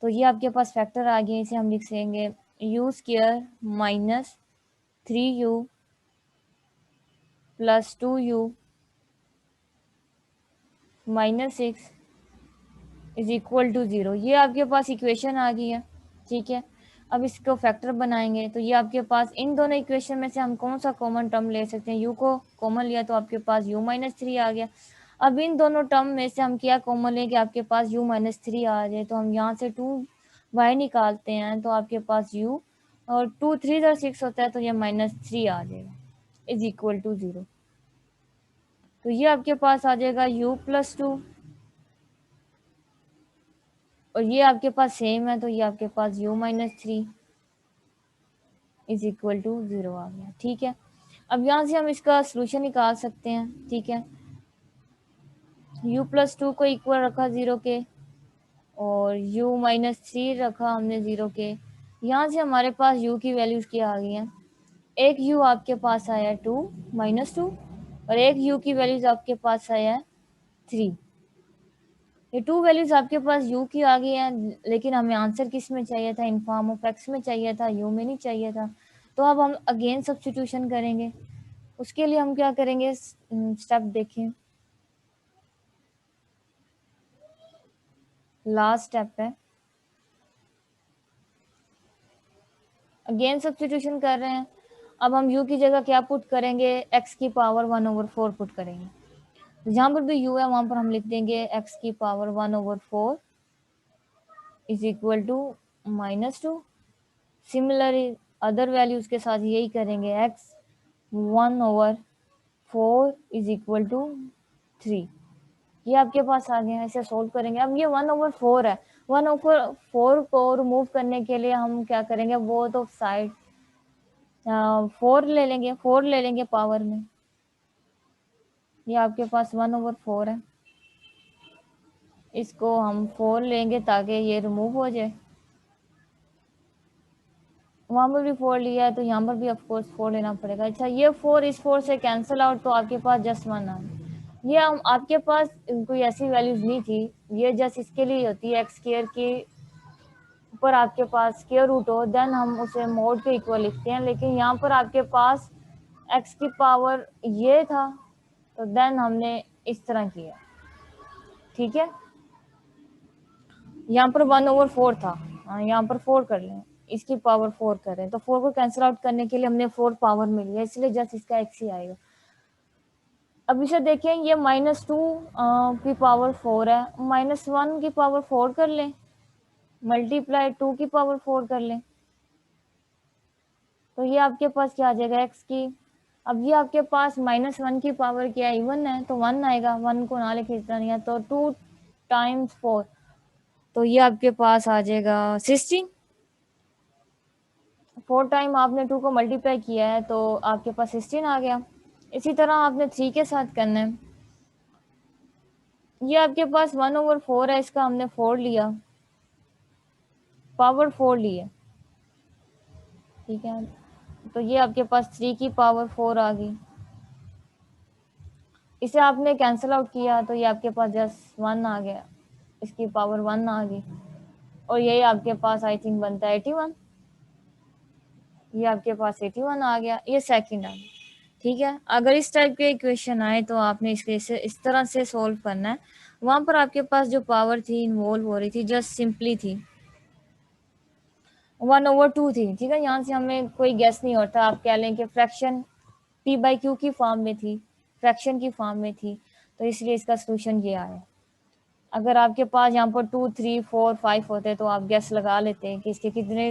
तो ये आपके पास फैक्टर आ गया, इसे हम लिख देंगे u square -3u +2u -6 is equal to 0। ये आपके पास इक्वेशन आ गई है, ठीक है। अब इसको फैक्टर बनाएंगे तो ये आपके पास इन दोनों इक्वेशन में से हम कौन सा कॉमन टर्म ले सकते हैं, u को कॉमन लिया तो आपके पास u-3 आ गया। अब इन दोनों टर्म में से हम क्या कॉमन लें कि आपके पास u-3 आ जाए, तो हम यहाँ से 2y निकालते हैं तो आपके पास u, और 2 3 6 होता है तो ये -3 आ जाएगा इज इक्वल टू 0। तो ये आपके पास आ जाएगा u+2, और ये आपके पास सेम है तो ये आपके पास u-3 इज इक्वल टू 0 आ गया, ठीक है। अब यहाँ से हम इसका सोल्यूशन निकाल सकते हैं, ठीक है। u+2 को इक्वल रखा 0 के, और u-3 रखा हमने 0 के। यहाँ से हमारे पास u की वैल्यूज क्या आ गई हैं, एक u आपके पास आया 2 -2, और एक u की वैल्यूज आपके पास आया है 3। ये 2 वैल्यूज आपके पास u की आ गई हैं, लेकिन हमें आंसर किस में चाहिए था, इन फॉर्म ऑफ x में चाहिए था, u में नहीं चाहिए था। तो अब हम अगेन सब्स्टिट्यूशन करेंगे। उसके लिए हम क्या करेंगे, स्टेप देखें, लास्ट स्टेप है, अगेन सब्स्टिट्यूशन कर रहे हैं। अब हम u की जगह क्या पुट करेंगे, x की पावर 1/4 पुट करेंगे। तो जहाँ पर भी u है वहां पर हम लिख देंगे x की power 1/4 is equal to -2। Similarly other values के साथ यही करेंगे, x 1/4 इज इक्वल टू 3। ये आपके पास आ गया, ऐसे सोल्व करेंगे। अब ये 1/4 है, 1/4 को रिमूव करने के लिए हम क्या करेंगे, वो तो साइड 4 ले लेंगे, 4 ले लेंगे पावर में। ये आपके पास 1/4 है, इसको हम 4 लेंगे ताकि ये रिमूव हो जाए। वहां पर भी 4 लिया है तो यहाँ पर भी ऑफकोर्स 4 लेना पड़ेगा। अच्छा, ये 4 इस 4 से कैंसिल आउट, तो आपके पास जस्ट 1 आ गया। ये हम आपके पास कोई ऐसी वैल्यूज नहीं थी, ये जस्ट इसके लिए होती है, एक्स स्क्वायर की ऊपर आपके पास स्क्वायर रूट हो देन हम उसे मोड के इक्वल लिखते हैं। लेकिन यहाँ पर आपके पास x की पावर ये था तो देन हमने इस तरह किया, ठीक है। यहाँ पर 1/4 था, यहाँ पर 4 कर लें, इसकी पावर 4 करें तो 4 को कैंसिल आउट करने के लिए हमने 4 पावर में लिया, इसलिए जस्ट इसका x ही आएगा। अब इसे देखें, ये -2 की पावर 4 है, -1 की पावर 4 कर लें, मल्टीप्लाई 2 की पावर 4 कर लें, तो ये आपके पास क्या आ जाएगा, x की। अब ये आपके पास -1 की पावर क्या है, 1 है तो 1 आएगा, 1 को ना लिखे इतना नहीं है, तो 2 टाइम्स 4, तो ये आपके पास आ जाएगा 16। 4 टाइम आपने 2 को मल्टीप्लाई किया है तो आपके पास 16 आ गया। इसी तरह आपने 3 के साथ करना है। ये आपके पास 1/4 है, इसका हमने 4 लिया, पावर 4 ली है, ठीक है। तो ये आपके पास 3 की पावर 4 आ गई। इसे आपने कैंसिल आउट किया तो ये आपके पास जस्ट 1 आ गया, इसकी पावर 1 आ गई, और यही आपके पास आई थिंक बनता है 81। ये आपके पास 81 आ गया, ये सेकंड आ गया, ठीक है। अगर इस टाइप के इक्वेशन आए तो आपने इसके इस तरह से सोल्व करना है। वहां पर आपके पास जो पावर थी इन्वॉल्व हो रही थी जस्ट सिंपली थी 1/2 थी, ठीक है। यहाँ से हमें कोई गेस नहीं होता, आप कह लें कि फ्रैक्शन p/q की फॉर्म में थी, फ्रैक्शन की फॉर्म में थी, तो इसलिए इसका सोल्यूशन ये आया। अगर आपके पास यहाँ पर 2 3 4 5 होते तो आप गैस लगा लेते कि इसके कितने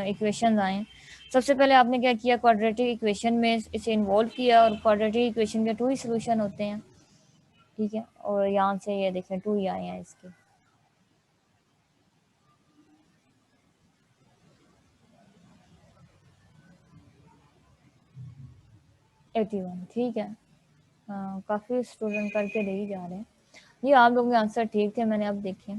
इक्वेशन आए। सबसे पहले आपने क्या किया, क्वाड्रेटिक इक्वेशन में इसे इन्वॉल्व किया, और क्वाड्रेटिक इक्वेशन के 2 ही सोल्यूशन होते हैं, ठीक है। और यहाँ से ये देखें 2 ही आए हैं इसके। एटी वन, ठीक है। काफ़ी स्टूडेंट करके दे ही जा रहे हैं। ये आप लोगों के आंसर ठीक थे, मैंने अब देखे।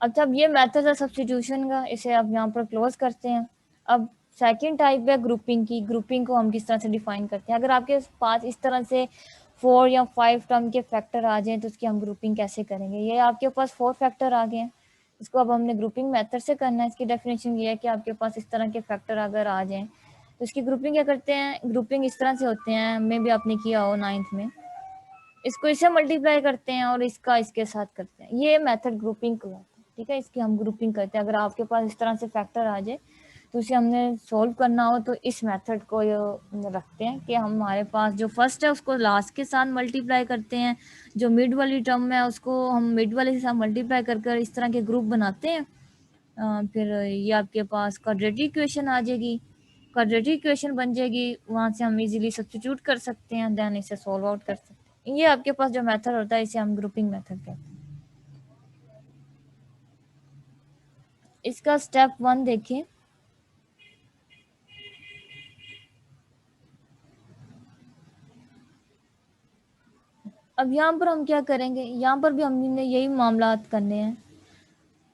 अच्छा, अब ये मेथड है सब्स्टिट्यूशन का, इसे आप यहाँ पर क्लोज करते हैं। अब सेकंड टाइप है ग्रुपिंग की। ग्रुपिंग को हम किस तरह से डिफाइन करते हैं? अगर आपके पास इस तरह से 4 या 5 टर्म के फैक्टर आ जाएं तो उसकी हम ग्रुपिंग कैसे करेंगे? ये आपके पास 4 फैक्टर आ गए हैं, इसको अब हमने ग्रुपिंग मेथड से करना है। इसकी डेफिनेशन ये है कि आपके पास इस तरह के फैक्टर अगर आ जाएं तो इसकी ग्रुपिंग क्या करते हैं? ग्रुपिंग इस तरह से होते हैं, मे भी आपने किया हो 9th में। इसको इससे मल्टीप्लाई करते हैं और इसका इसके साथ करते हैं, ये मेथड ग्रुपिंग को है। ठीक है, इसकी हम ग्रुपिंग करते हैं। अगर आपके पास इस तरह से फैक्टर आ जाए तो उसे हमने सोल्व करना हो तो इस मेथड को रखते हैं कि हमारे पास जो फर्स्ट है उसको लास्ट के साथ मल्टीप्लाई करते हैं, जो मिड वाली टर्म है उसको हम मिड वाले के साथ मल्टीप्लाई कर कर इस तरह के ग्रुप बनाते हैं। फिर ये आपके पास क्वाड्रेटिक इक्वेशन आ जाएगी, क्वाड्रेटिक इक्वेशन बन जाएगी, वहाँ से हम इजीली सब्स्टिट्यूट कर सकते हैं, देन इसे सॉल्व आउट कर सकते हैं। ये आपके पास जो मेथड होता है इसे हम ग्रुपिंग मेथड कहते हैं। इसका स्टेप 1 देखें। अब यहाँ पर हम क्या करेंगे? यहाँ पर भी हमने यही मामला करने हैं।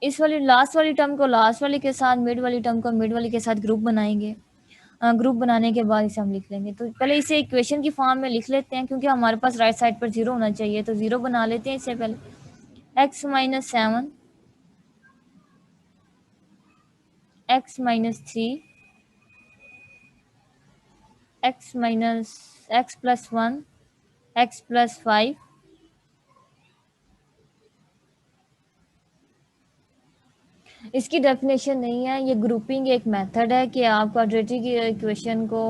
इस वाली लास्ट वाली टर्म को लास्ट वाली के साथ, मिड वाली टर्म को मिड वाली के साथ ग्रुप बनाएंगे। ग्रुप बनाने के बाद इसे हम लिख लेंगे। तो पहले इसे इक्वेशन की फॉर्म में लिख लेते हैं, क्योंकि हमारे पास राइट साइड पर 0 होना चाहिए, तो 0 बना लेते हैं इससे पहले। x minus 7 x minus 3 x minus x plus 1 x plus 5 इसकी डेफिनेशन नहीं है, ये ग्रुपिंग एक मेथड है कि आप क्वाड्रेटिक इक्वेशन को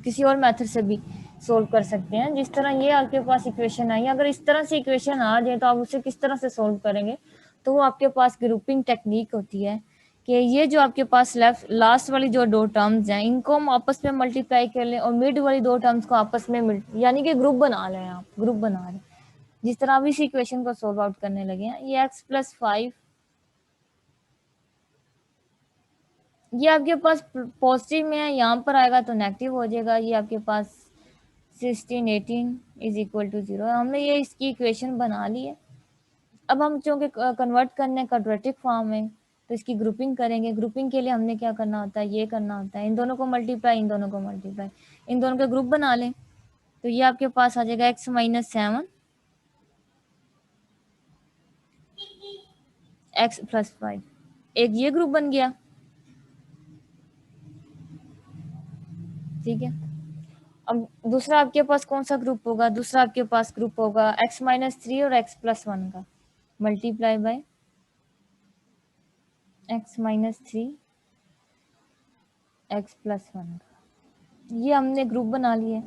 किसी और मेथड से भी सोल्व कर सकते हैं। जिस तरह ये आपके पास इक्वेशन आई, अगर इस तरह से इक्वेशन आ जाए तो आप उसे किस तरह से सोल्व करेंगे? तो वो आपके पास ग्रुपिंग टेक्निक होती है कि ये जो आपके पास लास्ट वाली जो 2 टर्म्स हैं इनको हम आपस में मल्टीप्लाई कर लें और मिड वाली 2 टर्म्स को आपस में यानी कि ग्रुप बना लें। आप ग्रुप बना लें जिस तरह आप इस इक्वेशन को सोल्व आउट करने लगे हैं। ये x प्लस 5, ये आपके पास पॉजिटिव में है, यहाँ पर आएगा तो नेगेटिव हो जाएगा। ये आपके पास 16 18 इज इक्वल टू 0। हमने ये इसकी इक्वेशन बना ली है। अब हम चूँकि कन्वर्ट करने क्वाड्रेटिक फॉर्म में तो इसकी ग्रुपिंग करेंगे। ग्रुपिंग के लिए हमने क्या करना होता है? ये करना होता है इन दोनों को मल्टीप्लाई, इन दोनों को मल्टीप्लाई, इन दोनों के ग्रुप बना लें। तो ये आपके पास आ जाएगा x माइनस 7 x प्लस 5, एक ये ग्रुप बन गया। ठीक है, अब दूसरा आपके पास कौन सा ग्रुप होगा? दूसरा आपके पास ग्रुप होगा x माइनस 3 और x प्लस 1 का multiply by x minus 3 x plus 1 का। ये हमने ग्रुप बना लिए।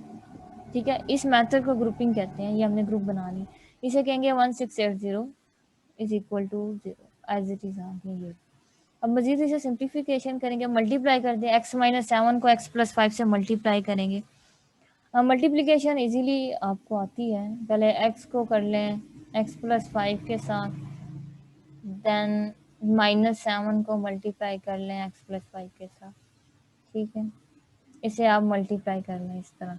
ठीक है, इस मेथड को ग्रुपिंग कहते हैं। ये हमने ग्रुप बना ली, इसे कहेंगे 1680 is equal to 0 as it is. ये अब मजीद इसे सिंप्लीफिकेशन करेंगे, मल्टीप्लाई कर दें। x माइनस 7 को x प्लस 5 से मल्टीप्लाई करेंगे। मल्टीप्लिकेशन इजीली आपको आती है, पहले x को कर लें x प्लस 5 के साथ, देन माइनस 7 को मल्टीप्लाई कर लें x प्लस 5 के साथ। ठीक है, इसे आप मल्टीप्लाई कर लें इस तरह।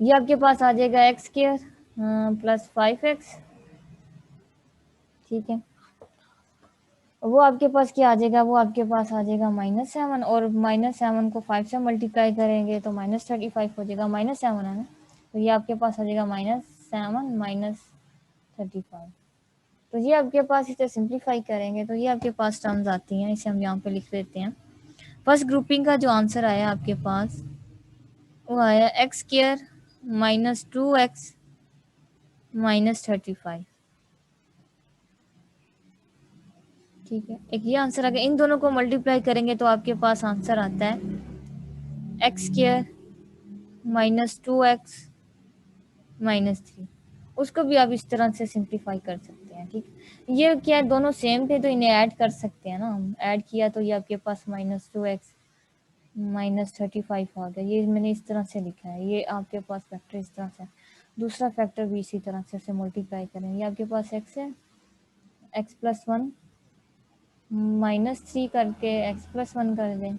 ये आपके पास आ जाएगा एक्स स्क्वायर प्लस 5x। ठीक है, वो आपके पास क्या आ जाएगा? वो आपके पास आ जाएगा -7, और -7 को 5 से मल्टीप्लाई करेंगे तो -35 हो जाएगा। -7 है ना, तो ये आपके पास आ जाएगा -7 -35। तो ये आपके पास, इसे सिंप्लीफाई करेंगे तो ये आपके पास टर्म्स आती हैं। इसे हम यहाँ पे लिख देते हैं। फर्स्ट ग्रुपिंग का जो आंसर आया आपके पास वो आया x स्क्वायर -2x -35। ठीक है, एक ये आंसर आ गया। इन दोनों को मल्टीप्लाई करेंगे तो आपके पास आंसर आता है x स्क्वायर -2x -3। उसको भी आप इस तरह से सिंप्लीफाई कर सकते हैं। ठीक, ये क्या है, दोनों सेम थे तो इन्हें ऐड कर सकते हैं ना। हम ऐड किया तो ये आपके पास -2x -35 आ गया। ये मैंने इस तरह से लिखा है। ये आपके पास फैक्टर इस तरह से, दूसरा फैक्टर भी इसी तरह से मल्टीप्लाई करें। ये आपके पास x है, x प्लस 1 -3 करके x प्लस 1 कर दें।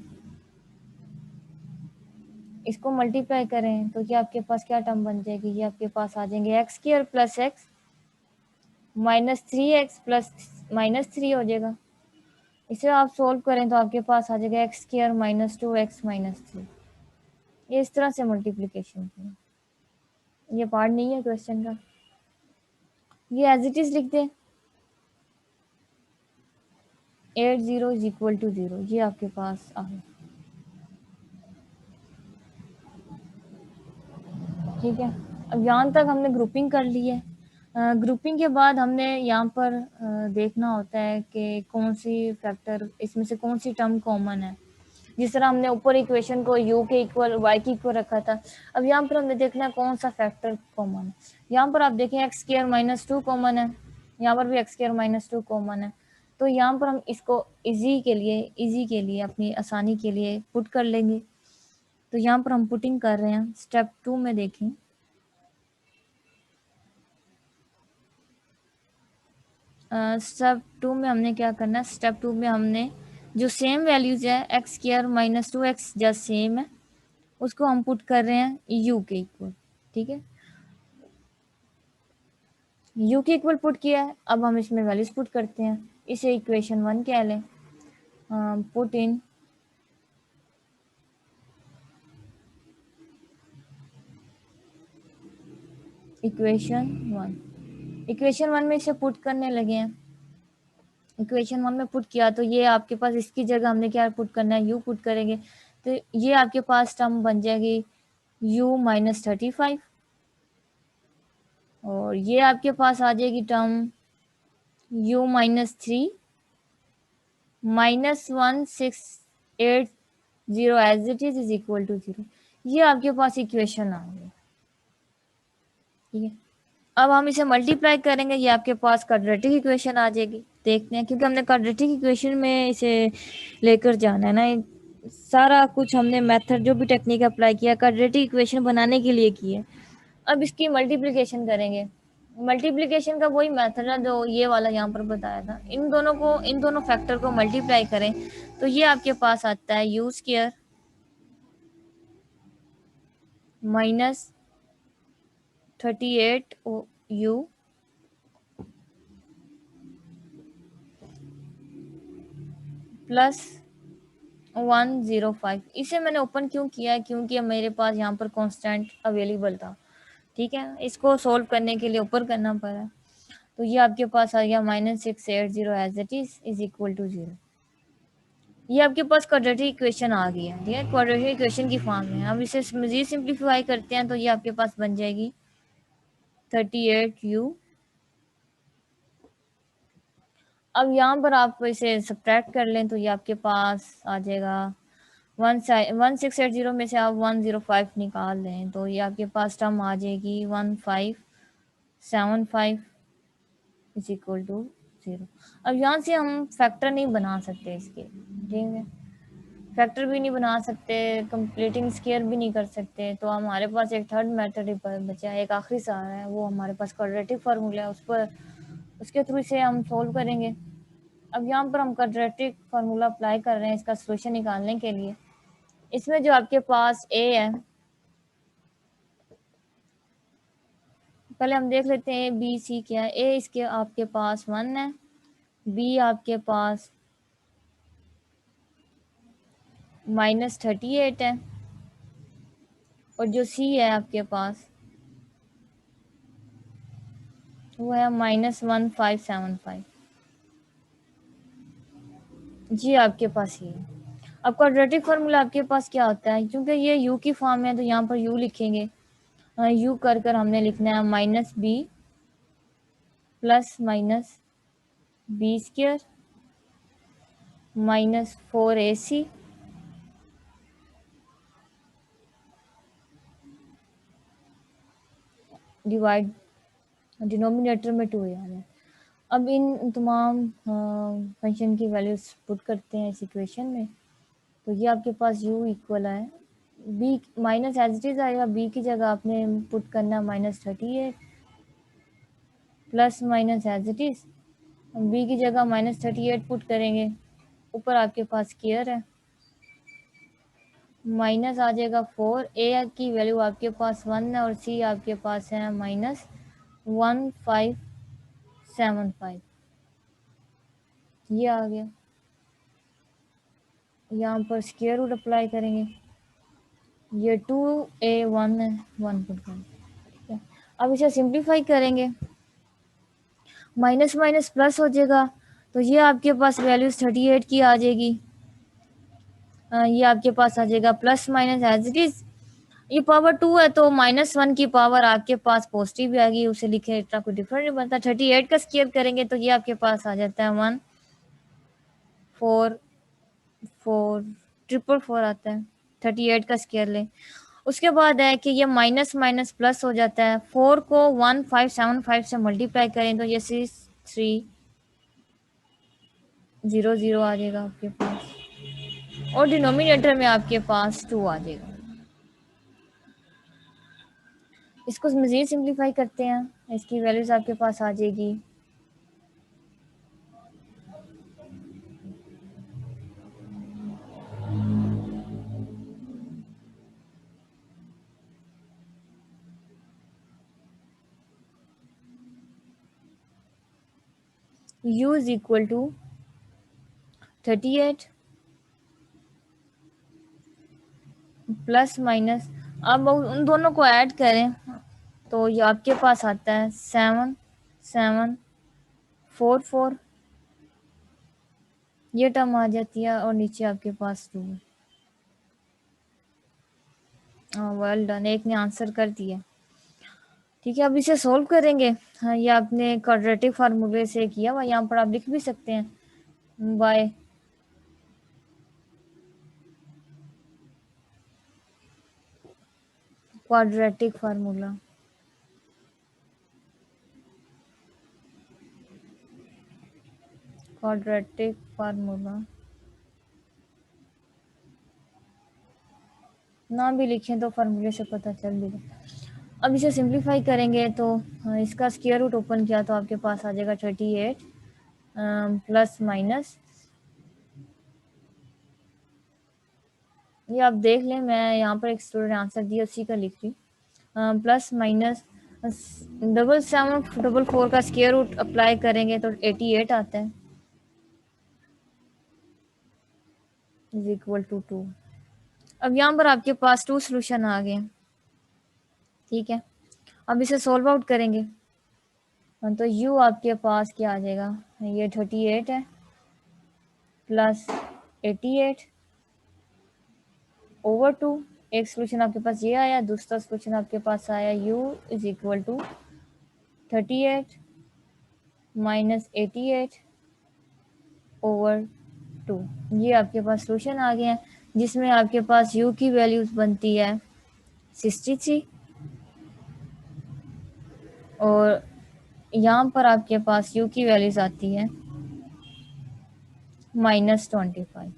इसको मल्टीप्लाई करें तो ये आपके पास क्या टर्म बन जाएगी, ये आपके पास आ जाएंगे x square plus x minus 3x plus minus 3 हो जाएगा। इसे आप सोल्व करें तो आपके पास आ जाएगा x square minus 2x minus 3। ये इस तरह से मल्टीप्लीकेशन करें, ये पार्ट नहीं है क्वेश्चन का, ये एज इट इज लिख दें 8 0 इज इक्वल टू 0, ये आपके पास आ गया। ठीक है, अब यहाँ तक हमने ग्रुपिंग कर ली है। ग्रुपिंग के बाद हमने यहाँ पर देखना होता है कि कौन सी फैक्टर इसमें से कौन सी टर्म कॉमन है। जिस तरह हमने ऊपर इक्वेशन को u के इक्वल y के इक्वल रखा था, अब यहाँ पर हमने देखना है कौन सा फैक्टर कॉमन है। यहाँ पर आप देखें एक्स स्क्वायर माइनस 2 कॉमन है, यहाँ पर भी एक्स स्क्वायर माइनस 2 कॉमन है। तो यहाँ पर हम इसको इजी के लिए अपनी आसानी के लिए पुट कर लेंगे। तो यहाँ पर हम पुटिंग कर रहे हैं स्टेप 2 में। देखें स्टेप 2 में हमने क्या करना है, स्टेप 2 में हमने जो सेम वैल्यूज है x square minus 2x just same है, उसको हम पुट कर रहे हैं u के इक्वल। ठीक है, u के इक्वल पुट किया है, अब हम इसमें वैल्यूज पुट करते हैं। इसे इक्वेशन 1 कह लें। Put in equation 1। इक्वेशन 1 में इसे पुट करने लगे हैं। इक्वेशन 1 में पुट किया तो ये आपके पास इसकी जगह हमने क्या पुट करना है, u पुट करेंगे तो ये आपके पास टर्म बन जाएगी u माइनस 35 और ये आपके पास आ जाएगी term u minus 3 minus 1680 as it is equal to 0। ये आपके पास इक्वेशन आ गई। ठीक है, अब हम इसे मल्टीप्लाई करेंगे, ये आपके पास क्वाड्रेटिक इक्वेशन आ जाएगी। देखते हैं, क्योंकि हमने क्वाड्रेटिक इक्वेशन में इसे लेकर जाना है ना, सारा कुछ हमने मेथड जो भी टेक्निक अप्लाई किया क्वाड्रेटिक इक्वेशन बनाने के लिए की है। अब इसकी मल्टीप्लिकेशन करेंगे। मल्टीप्लिकेशन का वही मेथड है जो ये वाला यहाँ पर बताया था। इन दोनों फैक्टर को मल्टीप्लाई करें तो ये आपके पास आता है u square minus 38u plus 105। इसे मैंने ओपन क्यों किया है, क्योंकि मेरे पास यहाँ पर कांस्टेंट अवेलेबल था। ठीक है, इसको सोल्व करने के लिए ऊपर करना पड़ा। तो ये आपके पास आ गया -680 as it is equal to 0। ये आपके पास क्वाड्रेटिक इक्वेशन आ गई है। ठीक है, क्वाड्रेटिक इक्वेशन की फॉर्म में अब इसे मजीद सिंप्लीफाई करते हैं तो ये आपके पास बन जाएगी 38u। अब यहाँ पर आप इसे सब्ट्रैक्ट कर लें तो ये आपके पास आ जाएगा 1680 में से आप 105 निकाल दें तो ये आपके पास टर्म आ जाएगी 1575 इज इक्वल टू 0। अब यहाँ से हम फैक्टर नहीं बना सकते इसके। ठीक है, फैक्टर भी नहीं बना सकते, कंप्लीटिंग स्क्वायर भी नहीं कर सकते। तो हमारे पास एक थर्ड मेथड बचा है, एक आखिरी सहारा है, वो हमारे पास क्वाड्रेटिक फार्मूला है, उसके थ्रू इसे हम सोल्व करेंगे। अब यहाँ पर हम क्वाड्रेटिक फार्मूला अप्लाई कर रहे हैं इसका सोल्यूशन निकालने के लिए। इसमें जो आपके पास a है, पहले हम देख लेते हैं a b c क्या है। a इसके आपके पास 1 है, b आपके पास -38 है और जो c है आपके पास वो है -1575। जी आपके पास ये है। अब क्वाड्रेटिक फार्मूला आपके पास क्या होता है, क्योंकि ये u की फॉर्म है तो यहाँ पर u लिखेंगे। u कर हमने लिखना है -b plus minus b square -4ac divide denominator में 2 आ रहा है। अब इन तमाम फंक्शन की वैल्यूज पुट करते हैं इस इक्वेशन में तो ये आपके पास u इक्वल है b minus as it is आएगा, b की जगह आपने पुट करना -38 plus minus as it is, b की जगह -38 पुट करेंगे, ऊपर आपके पास स्क्वायर है माइनस आ जाएगा 4, ए की वैल्यू आपके पास 1 है और सी आपके पास है -1575। ये आ गया। यहाँ पर स्क्वायर रूट अप्लाई करेंगे, ये 2a1 है, 1 पुट करेंगे, ठीक है। अब इसे सिंप्लीफाई करेंगे, माइनस माइनस प्लस हो जाएगा, तो ये आपके पास वैल्यूज 38 की आ जाएगी। ये आपके पास आ जाएगा plus minus as it is. ये पावर 2 है तो -1 की पावर आपके पास पॉजिटिव भी आ गई, उसे लिखे इतना कोई डिफरेंट नहीं बनता। 38 का स्क्वायर करेंगे तो ये आपके पास आ जाता है 1444 आता है। 38 का स्क्वायर ले, उसके बाद है कि ये माइनस माइनस प्लस हो जाता है। 4 को 1575 से मल्टीप्लाई करें तो ये 6300 आ जाएगा आपके पास, और डिनोमिनेटर में आपके पास 2 आ जाएगा। इसको मजीद सिंप्लीफाई करते हैं, इसकी वैल्यूज आपके पास आ जाएगी u is equal to 38 plus minus, अब उन दोनों को ऐड करें तो ये आपके पास आता है 7744, ये टर्म आ जाती है और नीचे आपके पास 2। वेल डन, एक ने आंसर कर दिया। ठीक है, अब इसे सोल्व करेंगे। हाँ, ये आपने क्वाड्रेटिक फार्मूले से किया हुआ, यहाँ पर आप लिख भी सकते हैं by quadratic formula. Quadratic formula ना भी लिखें तो फार्मूले से पता चल जाएगा। अब इसे सिंप्लीफाई करेंगे तो इसका स्क्वायर रूट ओपन किया तो आपके पास आ जाएगा 38 प्लस माइनस, ये आप देख लें, मैं यहाँ पर एक स्टूडेंट आंसर दिया उसी का लिख रही, प्लस माइनस 7744 का स्क्वायर रूट अप्लाई करेंगे तो 88 आता है, इज इक्वल टू 2। अब यहाँ पर आपके पास 2 सोल्यूशन आ गए, ठीक है। अब इसे सोल्व आउट करेंगे तो u आपके पास क्या आ जाएगा, ये 38 है प्लस 88 ओवर 2। एक सोल्यूशन आपके पास ये आया, दूसरा सोल्यूशन आपके पास आया u is equal to 38 minus 88 over 2। ये आपके पास सोल्यूशन आ गया है जिसमें आपके पास u की वैल्यूज बनती है 63 और यहाँ पर आपके पास u की वैल्यूज आती है -25।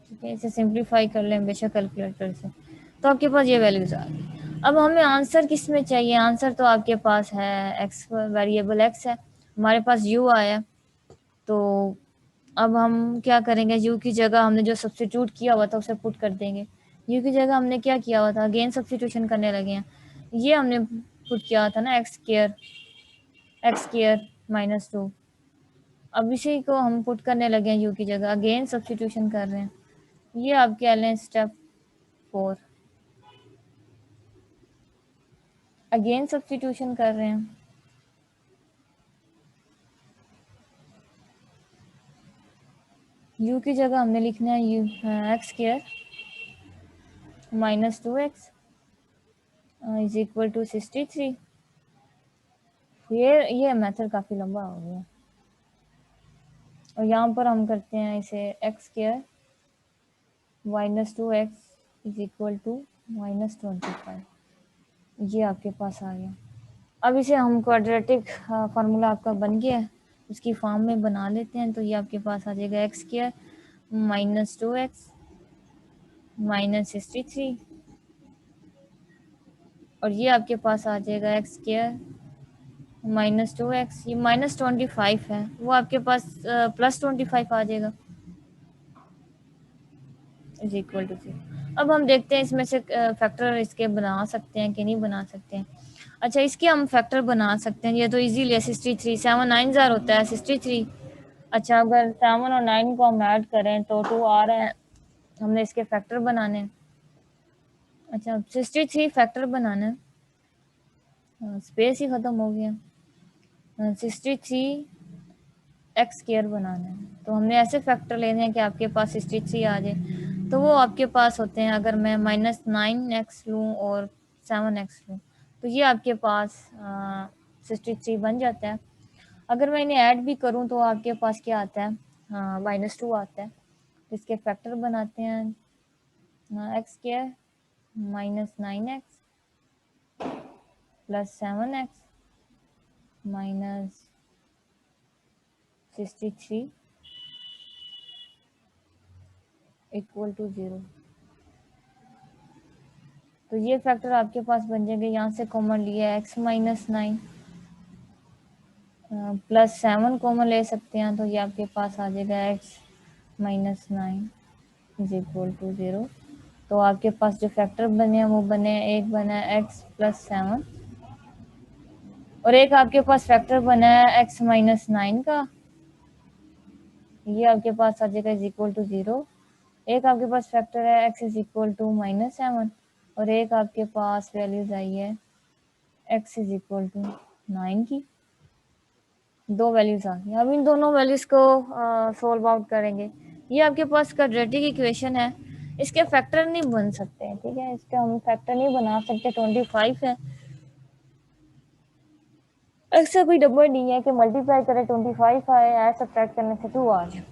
ठीक है, इसे सिंप्लीफाई कर लें बेशक कैलकुलेटर से तो आपके पास ये वैल्यूज आ गई। अब हमें आंसर किस में चाहिए, आंसर तो आपके पास है x, वेरिएबल x है, हमारे पास u आया, तो अब हम क्या करेंगे, u की जगह हमने जो सब्स्टिट्यूट किया हुआ था उसे पुट कर देंगे। u की जगह हमने क्या किया हुआ था, अगेन सब्स्टिट्यूशन करने लगे हैं, ये हमने पुट किया था ना एक्स स्क्वायर -2। अब इसी को हम पुट करने लगे हैं u की जगह, अगेन सब्स्टिट्यूशन कर रहे हैं। ये आप कह लें स्टेप 4, अगेन सब्स्टिट्यूशन कर रहे हैं। u की जगह हमने लिखना है x square -2x is equal to 63। ये मेथड काफ़ी लंबा हो गया और यहाँ पर हम करते हैं इसे x square -2x is equal to -25। ये आपके पास आ गया। अब इसे हम क्वाड्रेटिक फार्मूला आपका बन गया है, उसकी फॉर्म में बना लेते हैं तो ये आपके पास आ जाएगा x स्क्वायर -2x -63 और ये आपके पास आ जाएगा x स्क्वायर -2x, ये -25 है, वो आपके पास +25 आ जाएगा। Is equal to 0। अब हम देखते हैं इसमें से फैक्टर इसके बना सकते हैं कि नहीं बना सकते हैं। अच्छा, इसके हम फैक्टर बना सकते हैं, ये तो इजीली है। 63 7 9 जार होता है 63। अच्छा, अगर 7 और 9 को हम ऐड करें तो 2 आ रहा है, हमने इसके फैक्टर बनाने हैं। अच्छा, 63 फैक्टर बनाना है, स्पेस ही खत्म हो गया। 63 एक्स स्क्वायर बनाना है, तो हमने ऐसे फैक्टर लेने हैं कि आपके पास 63 आ जाए। तो वो आपके पास होते हैं, अगर मैं -9x लूँ और 7x लूँ तो ये आपके पास 63 बन जाता है। अगर मैं इन्हें ऐड भी करूँ तो आपके पास क्या आता है, -2 आता है। तो इसके फैक्टर बनाते हैं, x square -9x plus 7x minus 63 equal to 0। तो ये फैक्टर आपके पास बन जाएंगे। यहाँ से कॉमन लिया x -9 प्लस 7 कॉमन ले सकते हैं, तो ये आपके पास आ जाएगा x -9 इज इक्वल टू 0। तो आपके पास जो फैक्टर बने हैं वो बने हैं, एक बना है x प्लस 7 और एक आपके पास फैक्टर बना है x -9 का, ये आपके पास आ जाएगा इज इक्वल टू 0। एक आपके पास फैक्टर है x इज इक्वल टू -7 और एक आपके पास वैल्यूज आई है x इज इक्वल टू 9 की। दो वैल्यूज आ गई। अब इन दोनों वैल्यूज को सोल्व आउट करेंगे। ये आपके पास क्वाड्रेटिक इक्वेशन है, इसके फैक्टर नहीं बन सकते, ठीक है, इसके हम फैक्टर नहीं बना सकते। 25 है, ऐसा कोई नंबर नहीं है कि मल्टीप्लाई करें 25 आए, ऐसा सब्ट्रैक्ट करने से 2 आ जाए।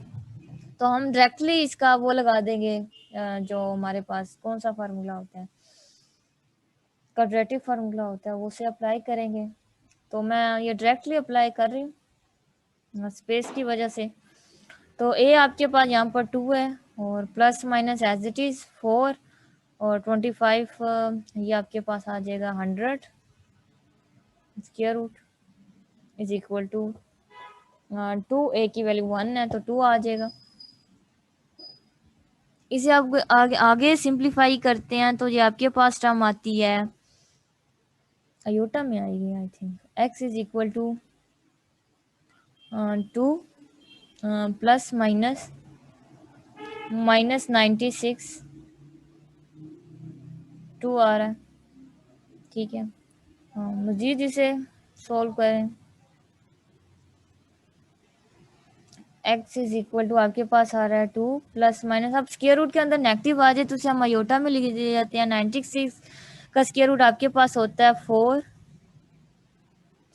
तो हम डायरेक्टली इसका वो लगा देंगे, जो हमारे पास कौन सा फार्मूला होता है, क्वाड्रेटिक फार्मूला होता है, वो से अप्लाई करेंगे। तो मैं ये डायरेक्टली अप्लाई कर रही हूँ स्पेस की वजह से। तो ए आपके पास यहाँ पर 2 है और plus minus as it is 4 और 25 ये आपके पास आ जाएगा 100 square root is equal to 2। A की वैल्यू 1 है तो 2 आ जाएगा। इसे आप आगे सिंप्लीफाई करते हैं तो ये आपके पास टर्म आती है, आयोटा में आएगी I think, x is equal to 2 plus minus -96 2 आ रहा है, ठीक है। मजीद इसे सॉल्व करें, x इज इक्वल टू आपके पास आ रहा है 2 प्लस माइनस, अब स्क्वायर रूट के अंदर नेगेटिव आ जाए तो उसे हम आयोटा में लिख दिए जाते हैं। 96 का स्क्वायर रूट आपके पास होता है 4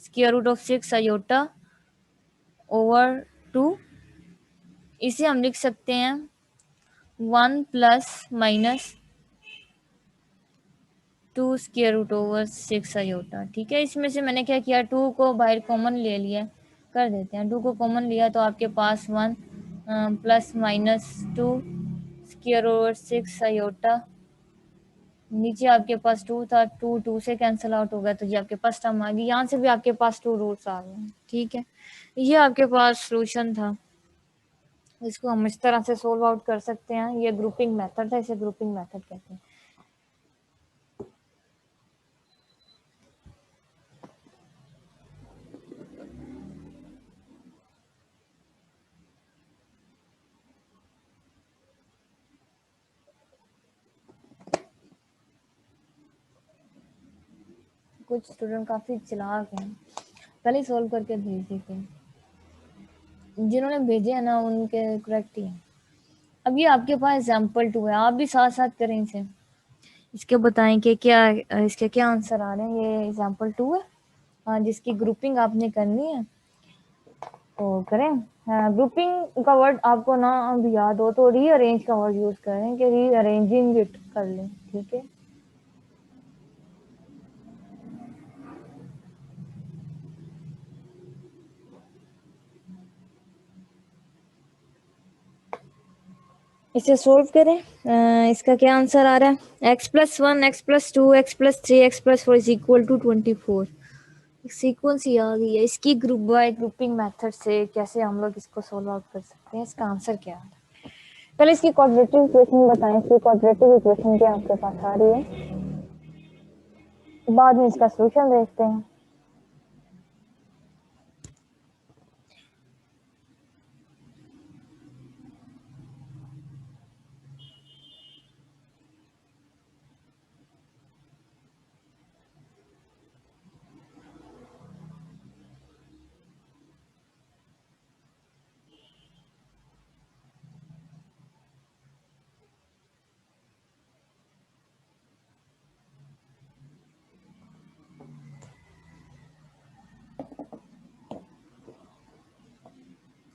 square root of 6 iota over 2। इसे हम लिख सकते हैं 1 plus minus 2 square root over 6 iota, ठीक है। इसमें से मैंने क्या किया, 2 को बाहर कॉमन ले लिया, कर देते हैं। 2 को कॉमन लिया तो आपके पास 1 plus minus 2 square over 6 iota, नीचे आपके पास 2 था, 2 से कैंसिल आउट हो गया तो ये आपके पास टर्म आ गई। यहाँ से भी आपके पास 2 रूट्स आ गए, ठीक है। ये आपके पास सॉल्यूशन था, इसको हम इस तरह से सोल्व आउट कर सकते हैं। ये ग्रुपिंग मेथड है, इसे ग्रुपिंग मेथड कहते हैं। कुछ स्टूडेंट काफी चालाक हैं, पहले सोल्व करके भेज देते हैं, जिन्होंने भेजे है ना उनके करेक्ट ही है। अब ये आपके पास एग्जाम्पल 2 है, आप भी साथ साथ करें इसे, इसके बताएं कि क्या इसके क्या आंसर आ रहे हैं। ये एग्जाम्पल 2 है, जिसकी ग्रुपिंग आपने करनी है तो करें। ग्रुपिंग का वर्ड आपको ना अब याद हो तो रीअरेंज का वर्ड यूज करें कि रीअरेंजिंग इट कर लें, ठीक है। इसे सोल्व करें, इसका क्या आंसर आ रहा है, x plus 1 x plus 2 x plus 3 x plus 4 is equal to 24। Sequence ही आ गई है। इसकी ग्रुप बाय ग्रुपिंग मेथड से कैसे हम लोग इसको सोल्व आउट कर सकते हैं, इसका आंसर क्या है। पहले इसकी क्वाड्रेटिक इक्वेशन बताएं, इसकी क्वाड्रेटिक इक्वेशन क्या आपके पास आ रही है, बाद में इसका सोल्यूशन देखते हैं।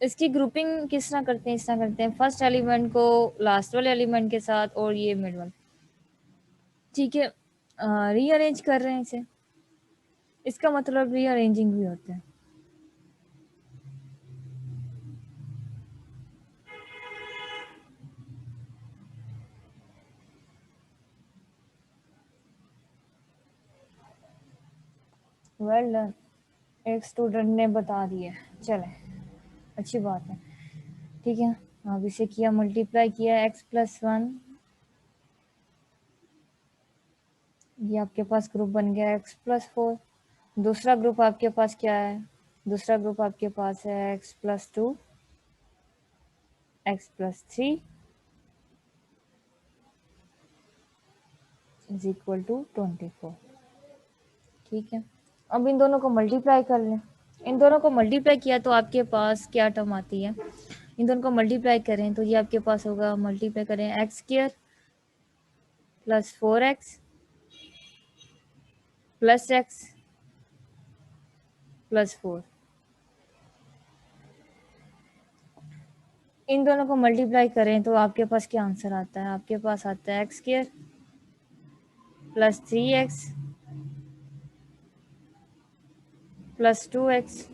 इसकी ग्रुपिंग किस तरह करते हैं, इस तरह करते हैं, फर्स्ट एलिमेंट को लास्ट वाले एलिमेंट के साथ और ये मिड वन, ठीक है, रीअरेंज कर रहे हैं इसे, इसका मतलब रीअरेंजिंग भी होता है। वेल डन, एक स्टूडेंट ने बता दिया, चले अच्छी बात है, ठीक है। अब इसे किया, मल्टीप्लाई किया, x+1, ये आपके पास ग्रुप बन गया x+4। दूसरा ग्रुप आपके पास क्या है, दूसरा ग्रुप आपके पास है x+2, x+3 is equal to 24, ठीक है। अब इन दोनों को मल्टीप्लाई कर लें, इन दोनों को मल्टीप्लाई किया तो आपके पास क्या टर्म आती है, इन दोनों को मल्टीप्लाई करें तो ये आपके पास होगा, मल्टीप्लाई करें x² plus 4x plus x plus 4, इन दोनों को मल्टीप्लाई करें तो आपके पास क्या आंसर आता है, आपके पास आता है x² plus 3x plus 2x,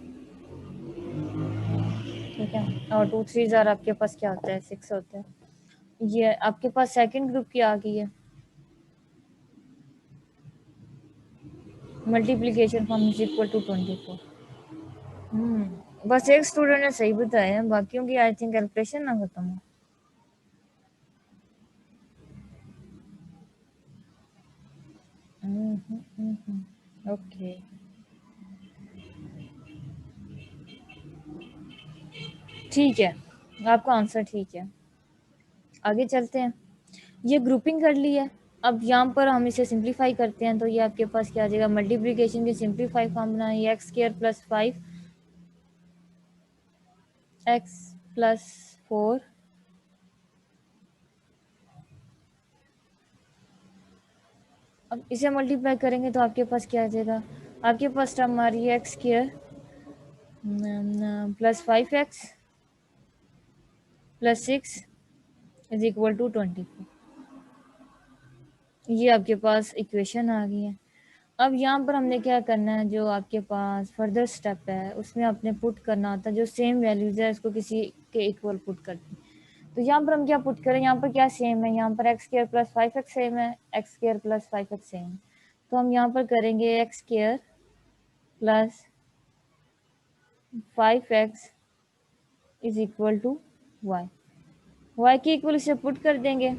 ठीक है, और 2 3 जार आपके पास क्या होता है, 6 होता है। ये आपके पास सेकंड ग्रुप की आ गई है, multiplication form is equal to 24। बस एक स्टूडेंट ने सही बताया, बाकियों की आई थिंक कैलकुलेशन ना खत्म हो। ओके, ठीक है, आपका आंसर ठीक है। आगे चलते हैं, ये ग्रुपिंग कर ली है, अब यहाँ पर हम इसे सिंप्लीफाई करते हैं तो ये आपके पास क्या आ जाएगा, मल्टीप्लिकेशन की सिंप्लीफाई फॉर्म बनाए, x² प्लस 5 x+4 अब इसे मल्टीप्लाई करेंगे तो आपके पास क्या आ जाएगा, आपके पास टर्म आ रही है x² plus 5x plus 6 is equal to 24, ये आपके पास इक्वेशन आ गई है। अब यहाँ पर हमने क्या करना है, जो आपके पास फर्दर स्टेप है उसमें आपने पुट करना होता है, जो सेम वैल्यूज है इसको किसी के इक्वल पुट करते हैं। तो यहाँ पर हम क्या पुट करें, यहाँ पर क्या सेम है, यहाँ पर x² प्लस 5x सेम है, x² प्लस 5x सेम है, तो हम यहाँ पर करेंगे x² plus 5x is equal to y के इक्वल इसे पुट कर देंगे,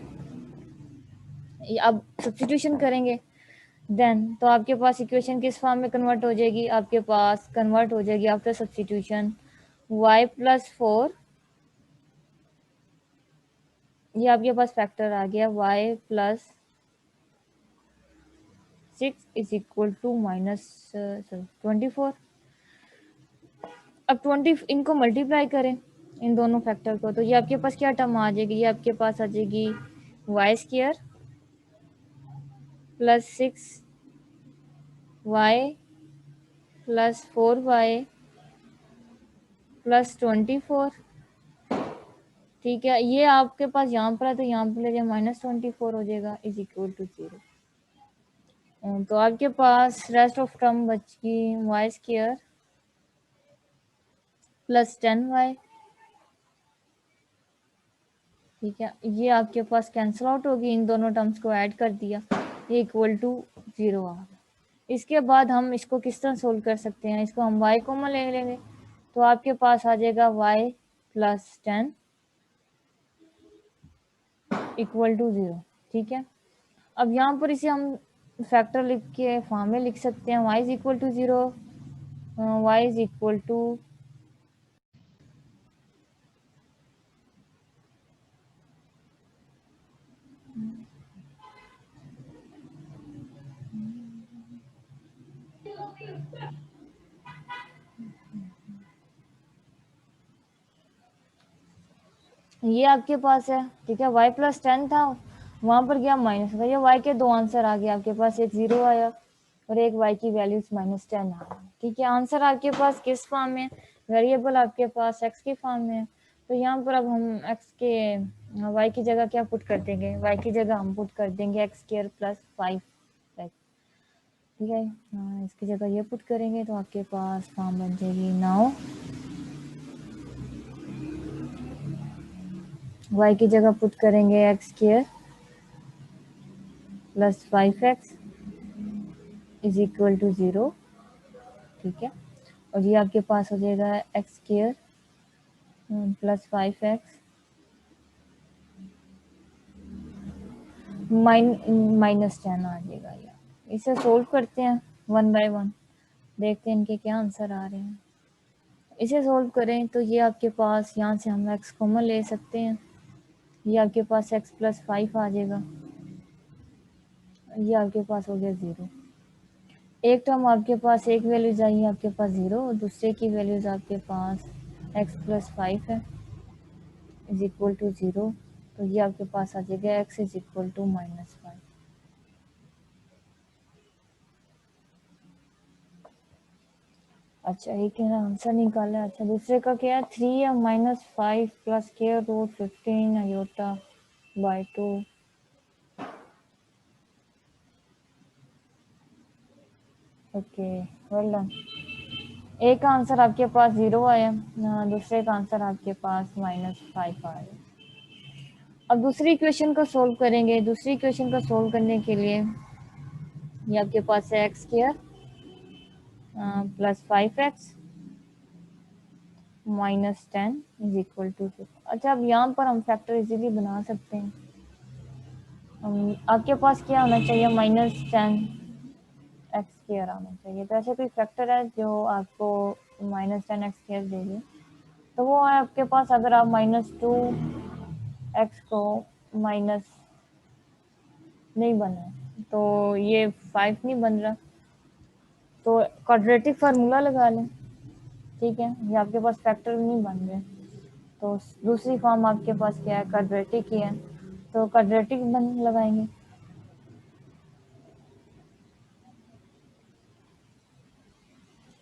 अब सब्स्टिट्यूशन करेंगे, देन तो आपके पास इक्वेशन किस फॉर्म में कन्वर्ट हो जाएगी, आपके पास कन्वर्ट हो जाएगी आफ्टर सब्स्टिट्यूशन y+4, ये आपके पास फैक्टर आ गया y+6 इज इक्वल टू -24। अब 20 इनको मल्टीप्लाई करें इन दोनों फैक्टर को, तो ये आपके पास क्या टर्म आ जाएगी, ये आपके पास आ जाएगी y² plus 6y plus 4y plus 24, ठीक है। ये आपके पास यहाँ पर है तो यहाँ पर ले जाए -24 हो जाएगा इज इक्वल टू 0। तो आपके पास रेस्ट ऑफ टर्म बच गई y² प्लस 10y, ठीक है, ये आपके पास कैंसिल आउट होगी, इन दोनों टर्म्स को ऐड कर दिया, ये इक्वल टू 0 आ गया। इसके बाद हम इसको किस तरह सोल्व कर सकते हैं, इसको हम y कॉमन ले लेंगे तो आपके पास आ जाएगा y प्लस 10 इक्वल टू 0, ठीक है। अब यहाँ पर इसे हम फैक्टर लिख के फॉर्म में लिख सकते हैं, y is equal to 0, y is equal to ये आपके पास है, ठीक है। y प्लस 10 था, वहां पर गया माइनस था, ये y के दो आंसर आ गए आपके पास, एक 0 आया और एक y की वैल्यूज -10 आ गई, ठीक है। आंसर आपके पास किस फॉर्म में, वेरिएबल आपके पास x की फॉर्म में है। तो यहाँ पर अब हम x के y की जगह क्या पुट कर देंगे, y की जगह हम पुट कर देंगे x² प्लस 5, ठीक है। इसकी जगह ये पुट करेंगे तो आपके पास फॉर्म बन जाएगी, नाउ y की जगह पुट करेंगे x² plus 5x is equal to 0, ठीक है। और ये आपके पास हो जाएगा x² प्लस 5x -10 आ जाएगा। ये इसे सोल्व करते हैं वन बाय वन, देखते हैं इनके क्या आंसर आ रहे हैं। इसे सोल्व करें तो ये आपके पास यहाँ से हम x कॉमन ले सकते हैं, ये आपके पास x प्लस 5 आ जाएगा, ये आपके पास हो गया 0। एक टर्म आपके पास एक वैल्यूज आई आपके पास 0 और दूसरे की वैल्यूज आपके पास x प्लस 5 है इज इक्वल टू 0, तो ये आपके पास आ जाएगा x इज इक्वल टू -5। अच्छा, एक है ना आंसर निकाला। अच्छा, दूसरे का क्या है, 3 प्लस के root 15 iota by 2। Okay, well done. एक का आंसर आपके पास 0 आया, दूसरे का आंसर आपके पास -5 आया। अब दूसरी इक्वेशन को सोल्व करेंगे। दूसरी इक्वेशन को सोल्व करने के लिए ये आपके पास है x² plus 5x -10 is equal to 0। अच्छा, अब यहाँ पर हम फैक्टर इजीली बना सकते हैं। आपके पास क्या होना चाहिए, -10 x² आना चाहिए। तो ऐसे कोई फैक्टर है जो आपको -10 x² दे दे, तो वो है आपके पास, अगर आप -2x को माइनस नहीं बना है तो ये 5 नहीं बन रहा, तो क्वाड्रेटिक फार्मूला लगा लें, ठीक है। ये आपके पास फैक्टर नहीं बन रहे, तो दूसरी फॉर्म आपके पास क्या है, क्वाड्रेटिक ही है, तो क्वाड्रेटिक बन लगाएंगे।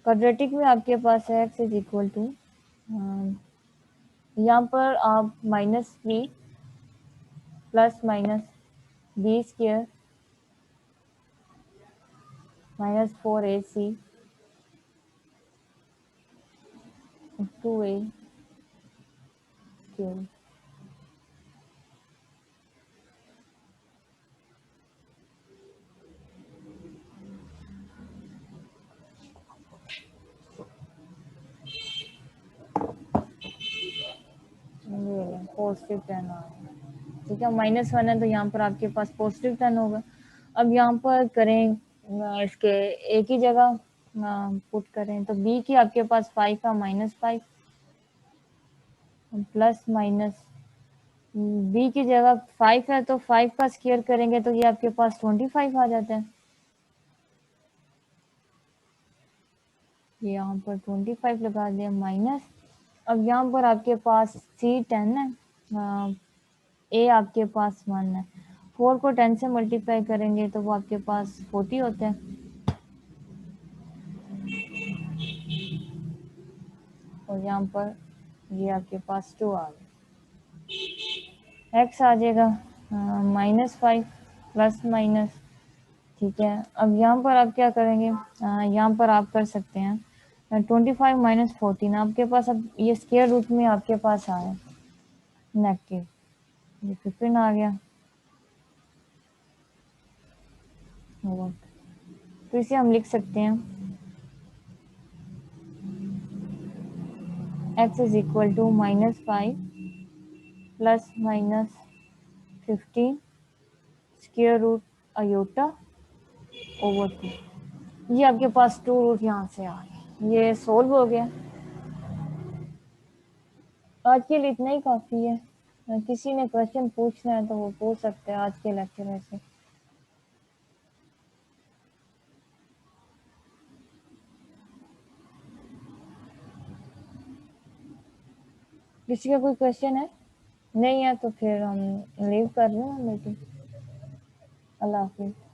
क्वाड्रेटिक में आपके पास है x इज इक्वल टू, यहाँ पर आप -b plus -b² -4ac 2a cube, positive 10 आ रहा है, ठीक है। -1 है तो यहाँ पर आपके पास पॉजिटिव 10 होगा। अब यहाँ पर करें इसके एक ही जगह पुट करें तो b की आपके पास 5 का -5 प्लस माइनस b की जगह 5 है तो 5 का स्क्वायर करेंगे तो ये आपके पास 25 आ जाता है। ये यहाँ पर 25 लगा दिया माइनस। अब यहाँ पर आपके पास c 10 है, a आपके पास 1 है। 4 को 10 से मल्टीप्लाई करेंगे तो वो आपके पास 40 होता है। और यहाँ पर ये आपके पास 2 आ गया, x आ जाएगा -5 प्लस माइनस, ठीक है। अब यहाँ पर आप क्या करेंगे, यहाँ पर आप कर सकते हैं 25 - 14, आपके पास अब ये स्क्वायर रूट में आपके पास आया नेगेटिव, ये 15 आ गया। तो इसे हम लिख सकते हैं x is equal to -5 plus 15 square root iota over 2। ये आपके पास 2 रूट यहाँ से आ गए, ये सोल्व हो गया। आज के लिए इतना ही काफ़ी है। किसी ने क्वेश्चन पूछना है तो वो पूछ सकते हैं आज के लेक्चर में से। किसी का कोई क्वेश्चन है? नहीं है तो फिर हम लीव कर रहे हैं मीटिंग। अल्लाह हाफिज़।